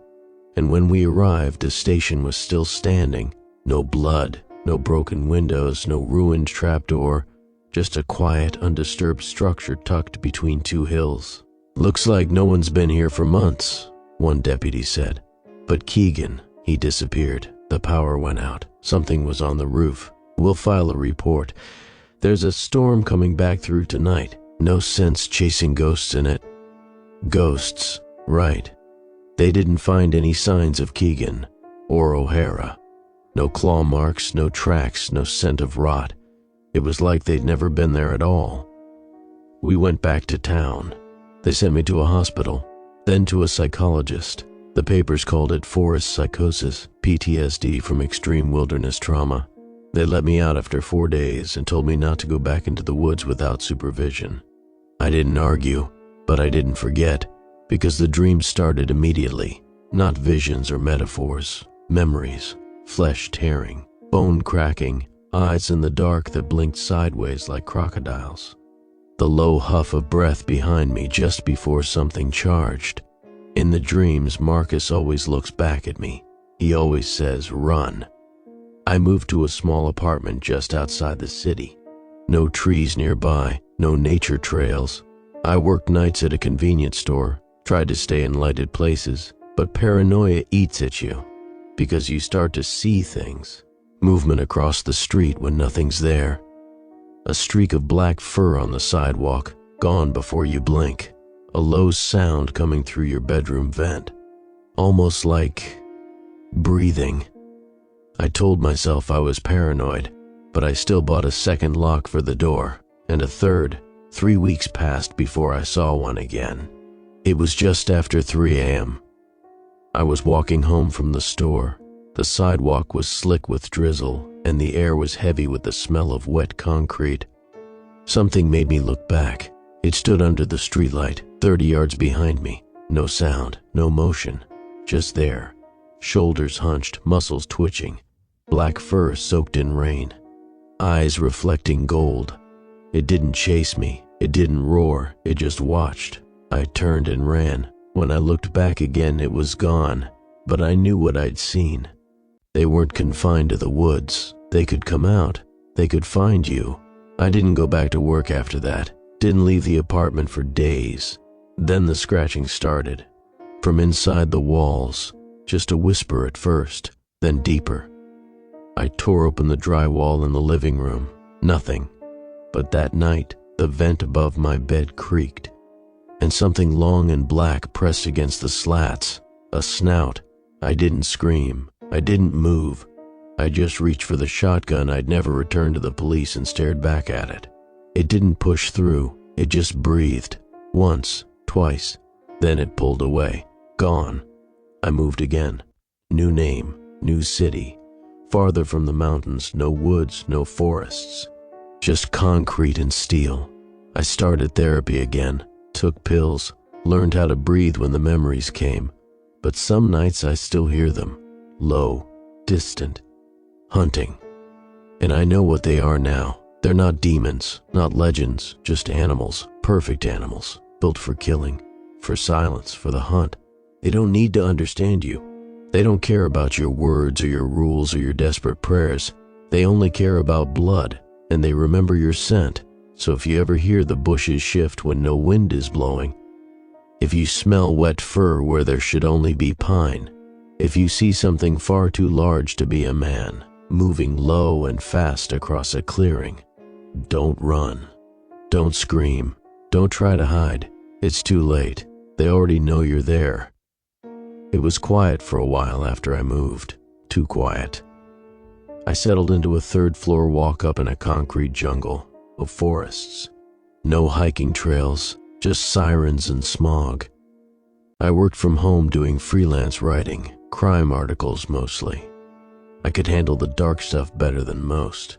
And when we arrived, the station was still standing, no blood, no broken windows, no ruined trapdoor, just a quiet, undisturbed structure tucked between 2 hills. "Looks like no one's been here for months," one deputy said. "But Keegan, he disappeared. The power went out. Something was on the roof. We'll file a report. There's a storm coming back through tonight. No sense chasing ghosts in it." Ghosts, right. They didn't find any signs of Keegan or O'Hara. No claw marks, no tracks, no scent of rot. It was like they'd never been there at all. We went back to town. They sent me to a hospital, then to a psychologist. The papers called it forest psychosis, PTSD from extreme wilderness trauma. They let me out after 4 days and told me not to go back into the woods without supervision. I didn't argue, but I didn't forget, because the dreams started immediately. Not visions or metaphors, memories, flesh tearing, bone cracking, eyes in the dark that blinked sideways like crocodiles. The low huff of breath behind me just before something charged. In the dreams, Marcus always looks back at me. He always says, "Run." I moved to a small apartment just outside the city. No trees nearby, no nature trails. I worked nights at a convenience store, tried to stay in lighted places, but paranoia eats at you because you start to see things. Movement across the street when nothing's there. A streak of black fur on the sidewalk, gone before you blink. A low sound coming through your bedroom vent. Almost like breathing. I told myself I was paranoid, but I still bought a second lock for the door, and a third. 3 weeks passed before I saw one again. It was just after 3 a.m. I was walking home from the store. The sidewalk was slick with drizzle, and the air was heavy with the smell of wet concrete. Something made me look back. It stood under the streetlight, 30 yards behind me. No sound, no motion, just there. Shoulders hunched, muscles twitching, black fur soaked in rain, eyes reflecting gold. It didn't chase me, it didn't roar, it just watched. I turned and ran. When I looked back again, it was gone, but I knew what I'd seen. They weren't confined to the woods. They could come out. They could find you. I didn't go back to work after that. Didn't leave the apartment for days. Then the scratching started. From inside the walls, just a whisper at first, then deeper. I tore open the drywall in the living room. Nothing. But that night, the vent above my bed creaked, and something long and black pressed against the slats. A snout. I didn't scream. I didn't move. I just reached for the shotgun I'd never returned to the police and stared back at it. It didn't push through. It just breathed. Once, twice. Then it pulled away. Gone. I moved again. New name, new city. Farther from the mountains, no woods, no forests. Just concrete and steel. I started therapy again, took pills, learned how to breathe when the memories came. But some nights I still hear them. Low, distant, hunting. And I know what they are now. They're not demons, not legends, just animals, perfect animals, built for killing, for silence, for the hunt. They don't need to understand you. They don't care about your words or your rules or your desperate prayers. They only care about blood, and they remember your scent. So if you ever hear the bushes shift when no wind is blowing, if you smell wet fur where there should only be pine, if you see something far too large to be a man, moving low and fast across a clearing, don't run. Don't scream. Don't try to hide. It's too late. They already know you're there. It was quiet for a while after I moved. Too quiet. I settled into a third-floor walk-up in a concrete jungle of forests. No hiking trails, just sirens and smog. I worked from home doing freelance writing, crime articles mostly. I could handle the dark stuff better than most.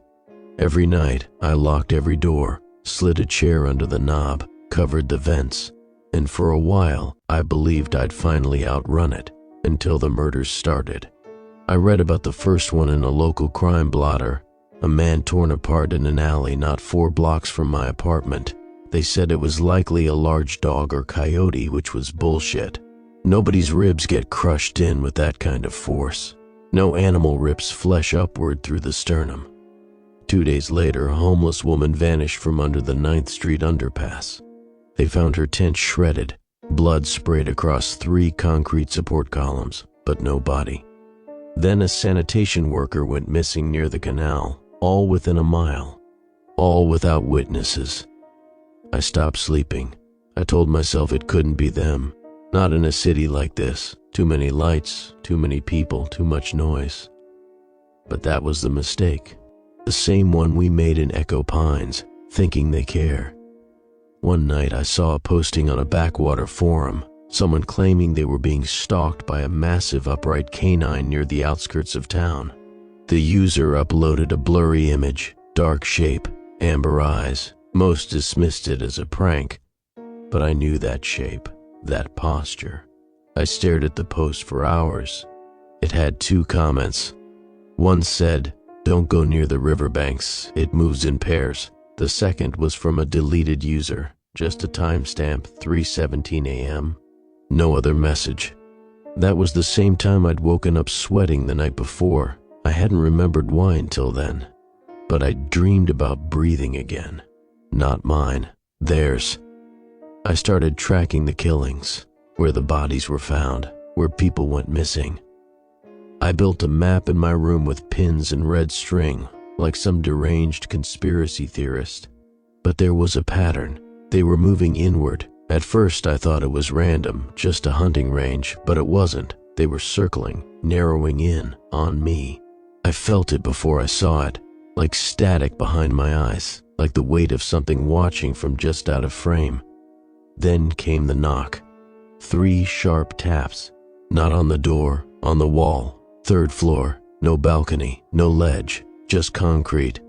Every night, I locked every door, slid a chair under the knob, covered the vents, and for a while, I believed I'd finally outrun it, until the murders started. I read about the first one in a local crime blotter, a man torn apart in an alley not 4 blocks from my apartment. They said it was likely a large dog or coyote, which was bullshit. Nobody's ribs get crushed in with that kind of force. No animal rips flesh upward through the sternum. 2 days later, a homeless woman vanished from under the 9th Street underpass. They found her tent shredded, blood sprayed across 3 concrete support columns, but no body. Then a sanitation worker went missing near the canal, all within a mile, all without witnesses. I stopped sleeping. I told myself it couldn't be them. Not in a city like this. Too many lights, too many people, too much noise. But that was the mistake. The same one we made in Echo Pines, thinking they care. One night I saw a posting on a backwater forum, someone claiming they were being stalked by a massive upright canine near the outskirts of town. The user uploaded a blurry image, dark shape, amber eyes. Most dismissed it as a prank, but I knew that shape, that posture. I stared at the post for hours. It had 2 comments. One said, "Don't go near the riverbanks, it moves in pairs." The second was from a deleted user, just a timestamp, 3:17 a.m. No other message. That was the same time I'd woken up sweating the night before. I hadn't remembered why until then, but I dreamed about breathing again. Not mine, theirs. I started tracking the killings, where the bodies were found, where people went missing. I built a map in my room with pins and red string, like some deranged conspiracy theorist. But there was a pattern. They were moving inward. At first I thought it was random, just a hunting range, but it wasn't. They were circling, narrowing in, on me. I felt it before I saw it, like static behind my eyes, like the weight of something watching from just out of frame. Then came the knock. 3 sharp taps. Not on the door, on the wall. 3rd floor, no balcony, no ledge, just concrete.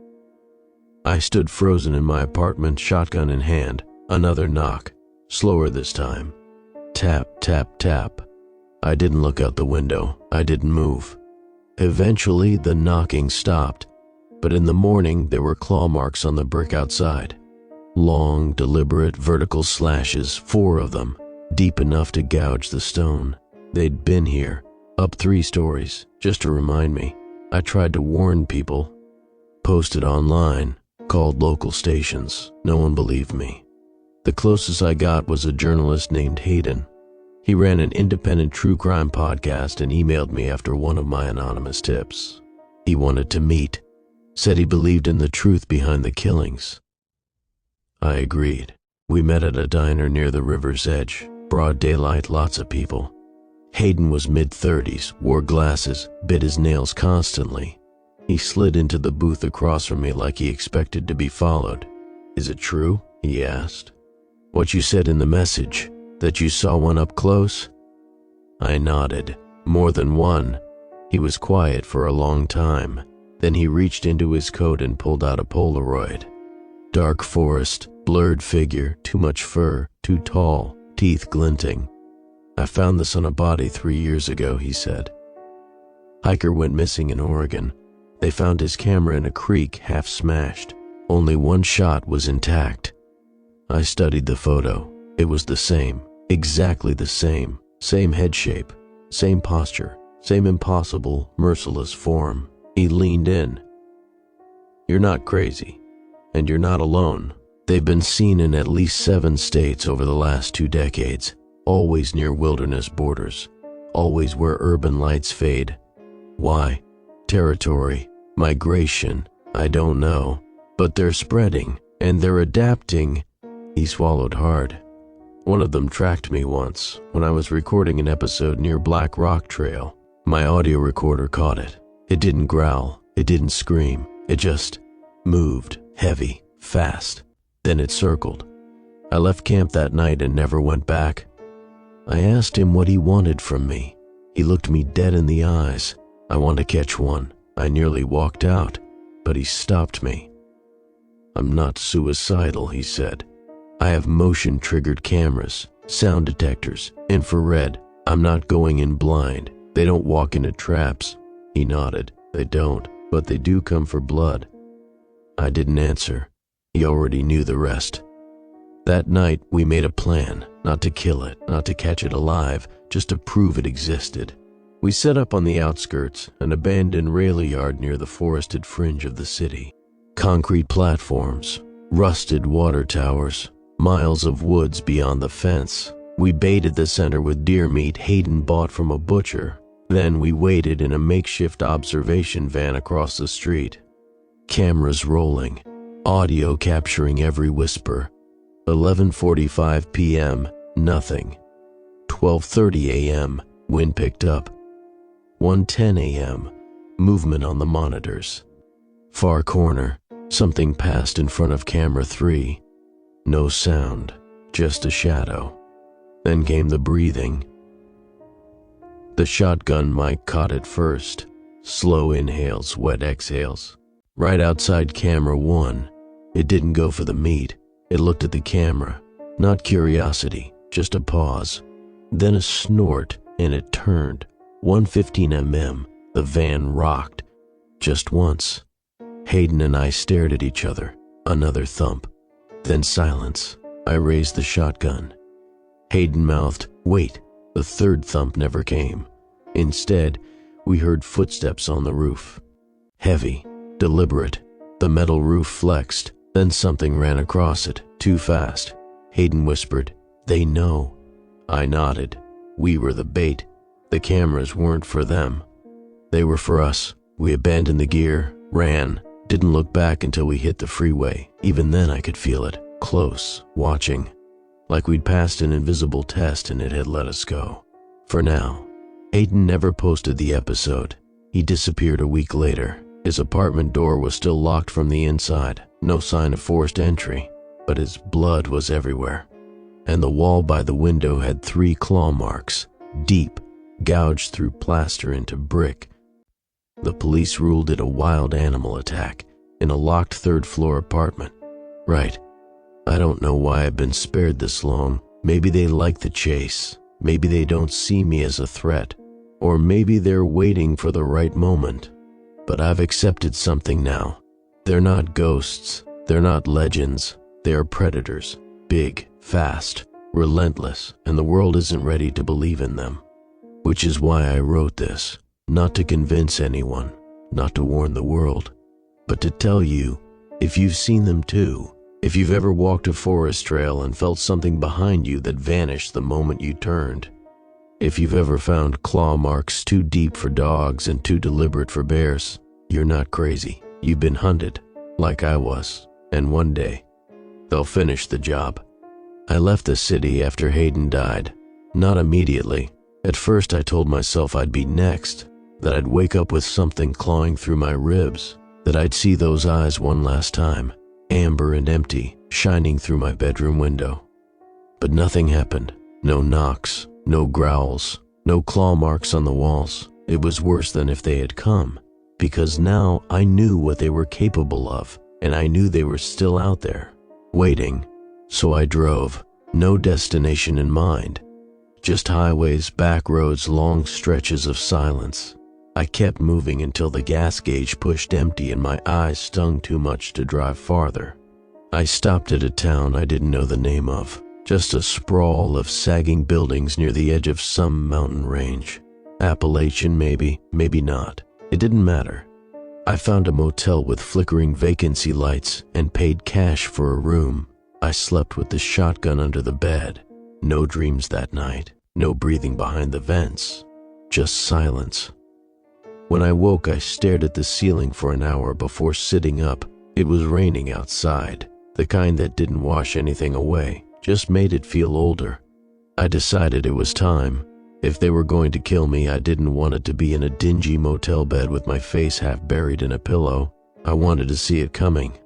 I stood frozen in my apartment, shotgun in hand. Another knock, slower this time. Tap, tap, tap. I didn't look out the window. I didn't move. Eventually, the knocking stopped, but in the morning there were claw marks on the brick outside. Long, deliberate, vertical slashes, 4 of them, deep enough to gouge the stone. They'd been here, up 3 stories, just to remind me. I tried to warn people, posted online, called local stations. No one believed me. The closest I got was a journalist named Hayden. He ran an independent true crime podcast and emailed me after one of my anonymous tips. He wanted to meet, said he believed in the truth behind the killings. I agreed. We met at a diner near the river's edge. Broad daylight, lots of people. Hayden was mid-30s, wore glasses, bit his nails constantly. He slid into the booth across from me like he expected to be followed. "Is it true?" he asked. "What you said in the message, that you saw one up close?" I nodded. "More than one." He was quiet for a long time. Then he reached into his coat and pulled out a Polaroid. Dark forest, blurred figure, too much fur, too tall, teeth glinting. "I found this on a body 3 years ago," he said. Hiker went missing in Oregon. They found his camera in a creek, half smashed. Only one shot was intact. I studied the photo. It was the same, exactly the same. Same head shape, same posture, same impossible, merciless form. He leaned in. "You're not crazy, and you're not alone. They've been seen in at least 7 states over the last 2 decades, always near wilderness borders, always where urban lights fade. Why? Territory, migration, I don't know, but they're spreading, and they're adapting." He swallowed hard. One of them tracked me once when I was recording an episode near Black Rock Trail. My audio recorder caught it. It didn't growl, it didn't scream, it just moved, heavy, fast. Then it circled. I left camp that night and never went back. I asked him what he wanted from me. He looked me dead in the eyes. I wanted to catch one. I nearly walked out, but he stopped me. "I'm not suicidal," he said. "I have motion-triggered cameras, sound detectors, infrared. I'm not going in blind. They don't walk into traps." He nodded. "They don't, but they do come for blood." I didn't answer. He already knew the rest. That night, we made a plan, not to kill it, not to catch it alive, just to prove it existed. We set up on the outskirts, an abandoned rail yard near the forested fringe of the city. Concrete platforms, rusted water towers, miles of woods beyond the fence. We baited the center with deer meat Hayden bought from a butcher. Then we waited in a makeshift observation van across the street. Cameras rolling, audio capturing every whisper. 11:45 p.m., nothing. 12:30 a.m., wind picked up. 1:10 a.m., movement on the monitors. Far corner, something passed in front of camera 3. No sound, just a shadow. Then came the breathing. The shotgun mic caught it first. Slow inhales, wet exhales. Right outside camera 1. It didn't go for the meat. It looked at the camera. Not curiosity, just a pause. Then a snort, and it turned. 115 mm. The van rocked. Just once. Hayden and I stared at each other. Another thump. Then silence. I raised the shotgun. Hayden mouthed, "Wait." The third thump never came. Instead, we heard footsteps on the roof. Heavy, deliberate. The metal roof flexed. Then something ran across it, too fast. Hayden whispered, "They know." I nodded. We were the bait. The cameras weren't for them. They were for us. We abandoned the gear, ran, didn't look back until we hit the freeway. Even then I could feel it, close, watching. Like we'd passed an invisible test and it had let us go. For now. Hayden never posted the episode. He disappeared a week later. His apartment door was still locked from the inside. No sign of forced entry, but his blood was everywhere. And the wall by the window had 3 claw marks, deep, gouged through plaster into brick. The police ruled it a wild animal attack in a locked 3rd-floor apartment. Right. I don't know why I've been spared this long. Maybe they like the chase. Maybe they don't see me as a threat. Or maybe they're waiting for the right moment. But I've accepted something now. They're not ghosts. They're not legends. They are predators. Big, fast, relentless, and the world isn't ready to believe in them. Which is why I wrote this. Not to convince anyone, not to warn the world, but to tell you, if you've seen them too, if you've ever walked a forest trail and felt something behind you that vanished the moment you turned, if you've ever found claw marks too deep for dogs and too deliberate for bears, you're not crazy. You've been hunted, like I was, and one day, they'll finish the job. I left the city after Hayden died. Not immediately. At first I told myself I'd be next, that I'd wake up with something clawing through my ribs, that I'd see those eyes one last time, amber and empty, shining through my bedroom window. But nothing happened. No knocks, no growls, no claw marks on the walls. It was worse than if they had come, because now I knew what they were capable of, and I knew they were still out there, waiting. So I drove, no destination in mind. Just highways, back roads, long stretches of silence. I kept moving until the gas gauge pushed empty and my eyes stung too much to drive farther. I stopped at a town I didn't know the name of, just a sprawl of sagging buildings near the edge of some mountain range. Appalachian maybe, maybe not. It didn't matter. I found a motel with flickering vacancy lights and paid cash for a room. I slept with the shotgun under the bed. No dreams that night, no breathing behind the vents, just silence. When I woke, I stared at the ceiling for an hour before sitting up. It was raining outside. the kind that didn't wash anything away, just made it feel older. I decided it was time. If they were going to kill me, I didn't want it to be in a dingy motel bed with my face half buried in a pillow. I wanted to see it coming.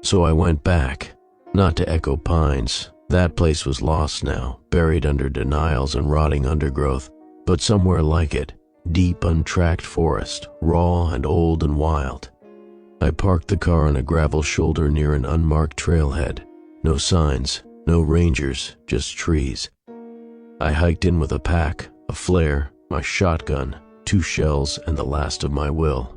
So I went back, not to Echo Pines. That place was lost now, buried under denials and rotting undergrowth, but somewhere like it, deep untracked forest, raw and old and wild. I parked the car on a gravel shoulder near an unmarked trailhead. No signs, no rangers, just trees. I hiked in with a pack, a flare, my shotgun, 2 shells, and the last of my will.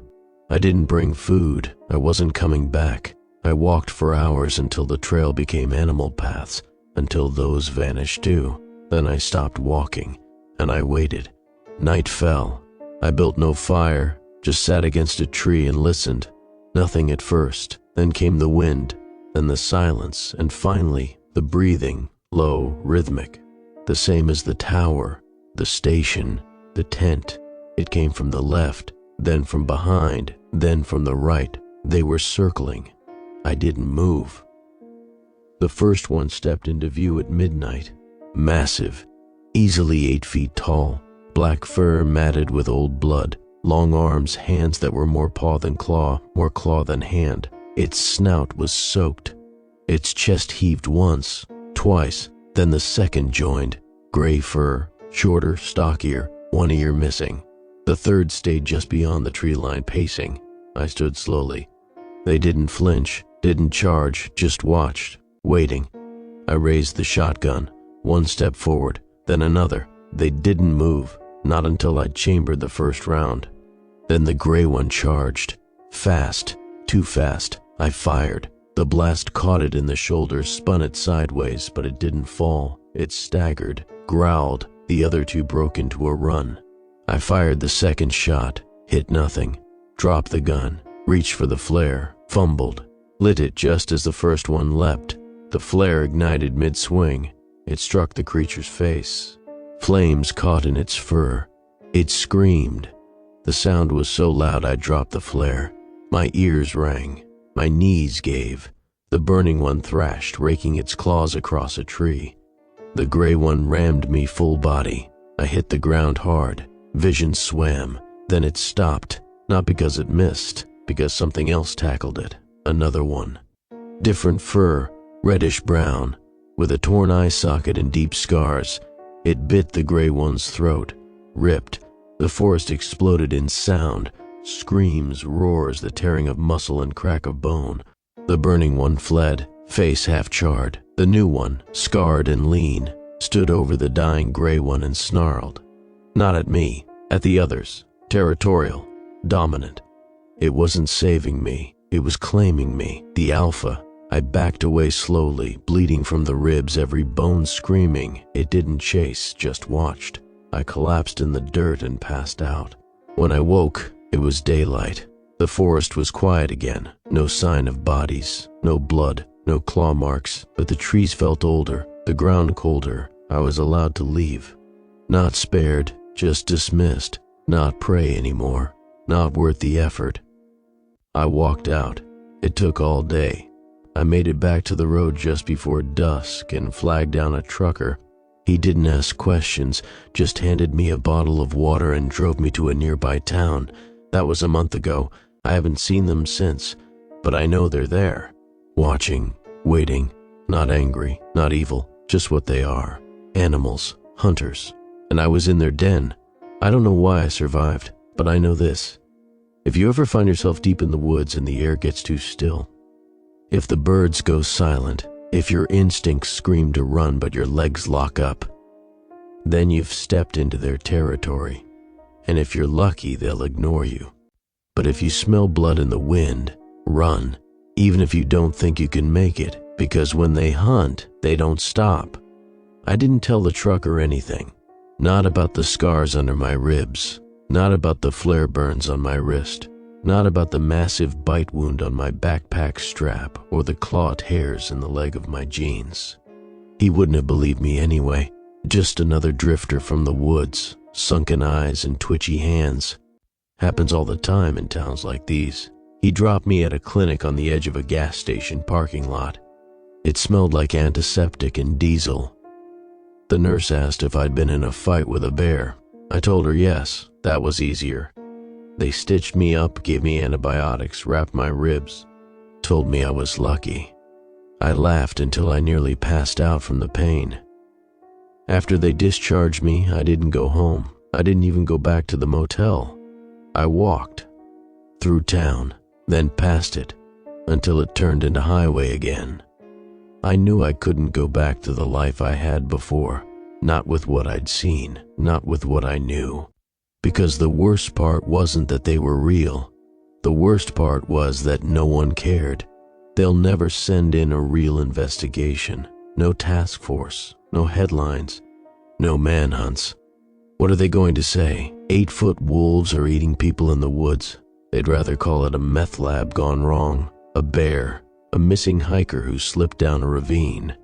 I didn't bring food. I wasn't coming back. I walked for hours until the trail became animal paths, until those vanished too. Then I stopped walking, and I waited. Night fell. I built no fire, just sat against a tree and listened. Nothing at first, then came the wind, then the silence, and finally the breathing, low, rhythmic. The same as the tower, the station, the tent. It came from the left, then from behind, then from the right. They were circling. I didn't move. The first one stepped into view at midnight. Massive, easily 8 feet tall, black fur matted with old blood, long arms, hands that were more paw than claw, more claw than hand. Its snout was soaked. Its chest heaved once, twice, then the second joined. Gray fur, shorter, stockier, 1 ear missing. The third stayed just beyond the tree line, pacing. I stood slowly. They didn't flinch, didn't charge, just watched, waiting. I raised the shotgun, 1 step forward, then another. They didn't move, not until I'd chambered the first round. Then the gray one charged. Fast, too fast. I fired. The blast caught it in the shoulder, spun it sideways, but it didn't fall. It staggered, growled. The other 2 broke into a run. I fired the second shot, hit nothing. Dropped the gun, reached for the flare, fumbled, lit it just as the first one leapt. The flare ignited mid-swing. It struck the creature's face. Flames caught in its fur. It screamed. The sound was so loud I dropped the flare. My ears rang. My knees gave. The burning one thrashed, raking its claws across a tree. The gray one rammed me full body. I hit the ground hard. Vision swam. Then it stopped, not because it missed, because something else tackled it. Another one. Different fur, reddish-brown, with a torn eye socket and deep scars. It bit the gray one's throat, ripped. The forest exploded in sound, screams, roars, the tearing of muscle and crack of bone. The burning one fled, face half charred. The new one, scarred and lean, stood over the dying gray one and snarled. Not at me, at the others, territorial, dominant. It wasn't saving me, it was claiming me, the alpha. I backed away slowly, bleeding from the ribs, every bone screaming. It didn't chase, just watched. I collapsed in the dirt and passed out. When I woke, it was daylight. The forest was quiet again, no sign of bodies, no blood, no claw marks, but the trees felt older, the ground colder. I was allowed to leave. Not spared, just dismissed, not prey anymore, not worth the effort. I walked out. It took all day. I made it back to the road just before dusk and flagged down a trucker. He didn't ask questions, just handed me a bottle of water and drove me to a nearby town. That was a month ago. I haven't seen them since, but I know they're there. Watching, waiting, not angry, not evil, just what they are. Animals, hunters. And I was in their den. I don't know why I survived, but I know this. If you ever find yourself deep in the woods and the air gets too still, if the birds go silent, if your instincts scream to run but your legs lock up, then you've stepped into their territory. And if you're lucky, they'll ignore you. But if you smell blood in the wind, run, even if you don't think you can make it, because when they hunt, they don't stop. I didn't tell the trucker anything. Not about the scars under my ribs, not about the flare burns on my wrist, not about the massive bite wound on my backpack strap or the clawed hairs in the leg of my jeans. He wouldn't have believed me anyway, just another drifter from the woods, sunken eyes and twitchy hands. Happens all the time in towns like these. He dropped me at a clinic on the edge of a gas station parking lot. It smelled like antiseptic and diesel. The nurse asked if I'd been in a fight with a bear. I told her yes, that was easier. They stitched me up, gave me antibiotics, wrapped my ribs, told me I was lucky. I laughed until I nearly passed out from the pain. After they discharged me, I didn't go home. I didn't even go back to the motel. I walked through town, then past it, until it turned into highway again. I knew I couldn't go back to the life I had before, not with what I'd seen, not with what I knew. Because the worst part wasn't that they were real. The worst part was that no one cared. They'll never send in a real investigation. No task force, no headlines, no manhunts. What are they going to say? 8-foot wolves are eating people in the woods. They'd rather call it a meth lab gone wrong, a bear, a missing hiker who slipped down a ravine.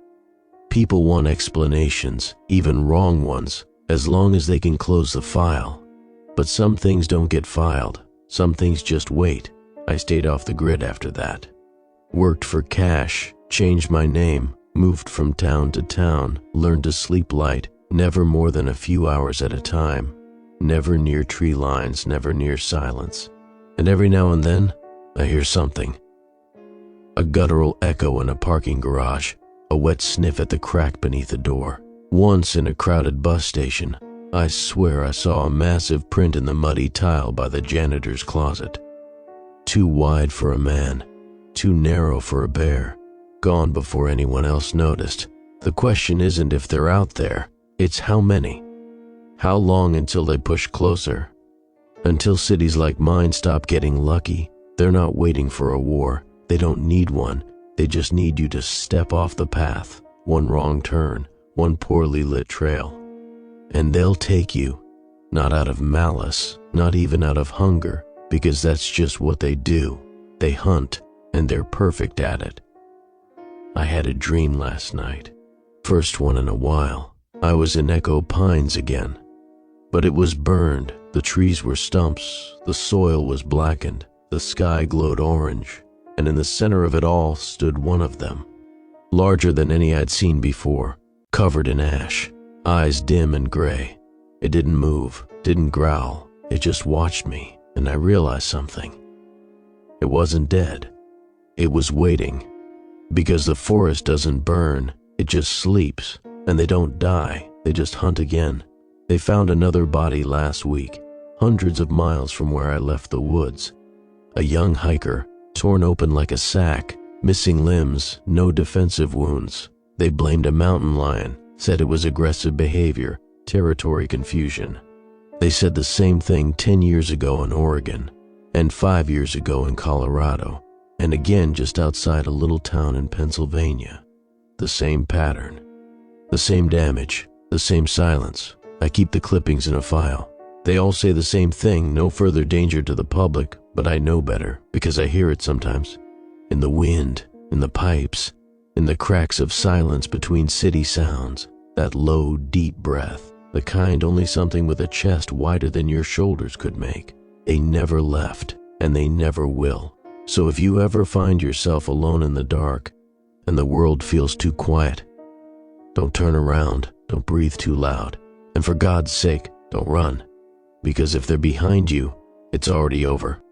People want explanations, even wrong ones, as long as they can close the file. But some things don't get filed. Some things just wait. I stayed off the grid after that. Worked for cash, changed my name, moved from town to town, learned to sleep light, never more than a few hours at a time. Never near tree lines, never near silence. And every now and then, I hear something. A guttural echo in a parking garage, a wet sniff at the crack beneath a door. Once in a crowded bus station, I swear I saw a massive print in the muddy tile by the janitor's closet. Too wide for a man, too narrow for a bear, gone before anyone else noticed. The question isn't if they're out there, it's how many. How long until they push closer? Until cities like mine stop getting lucky. They're not waiting for a war. They don't need one. They just need you to step off the path, one wrong turn, one poorly lit trail. And they'll take you, not out of malice, not even out of hunger, because that's just what they do. They hunt, and they're perfect at it. I had a dream last night. First one in a while. I was in Echo Pines again. But it was burned. The trees were stumps. The soil was blackened. The sky glowed orange. And in the center of it all stood one of them. Larger than any I'd seen before, covered in ash, eyes dim and gray. It didn't move, didn't growl. It just watched me, and I realized something. It wasn't dead. It was waiting. Because the forest doesn't burn, it just sleeps, and they don't die, they just hunt again. They found another body last week, hundreds of miles from where I left the woods. A young hiker, torn open like a sack, missing limbs, no defensive wounds. They blamed a mountain lion, said it was aggressive behavior, territory confusion. They said the same thing 10 years ago in Oregon, and 5 years ago in Colorado, and again just outside a little town in Pennsylvania. The same pattern, the same damage, the same silence. I keep the clippings in a file. They all say the same thing, no further danger to the public, but I know better because I hear it sometimes. In the wind, in the pipes, in the cracks of silence between city sounds, that low, deep breath, the kind only something with a chest wider than your shoulders could make. They never left, and they never will. So if you ever find yourself alone in the dark, and the world feels too quiet, don't turn around, don't breathe too loud, and for God's sake, don't run. Because if they're behind you, it's already over.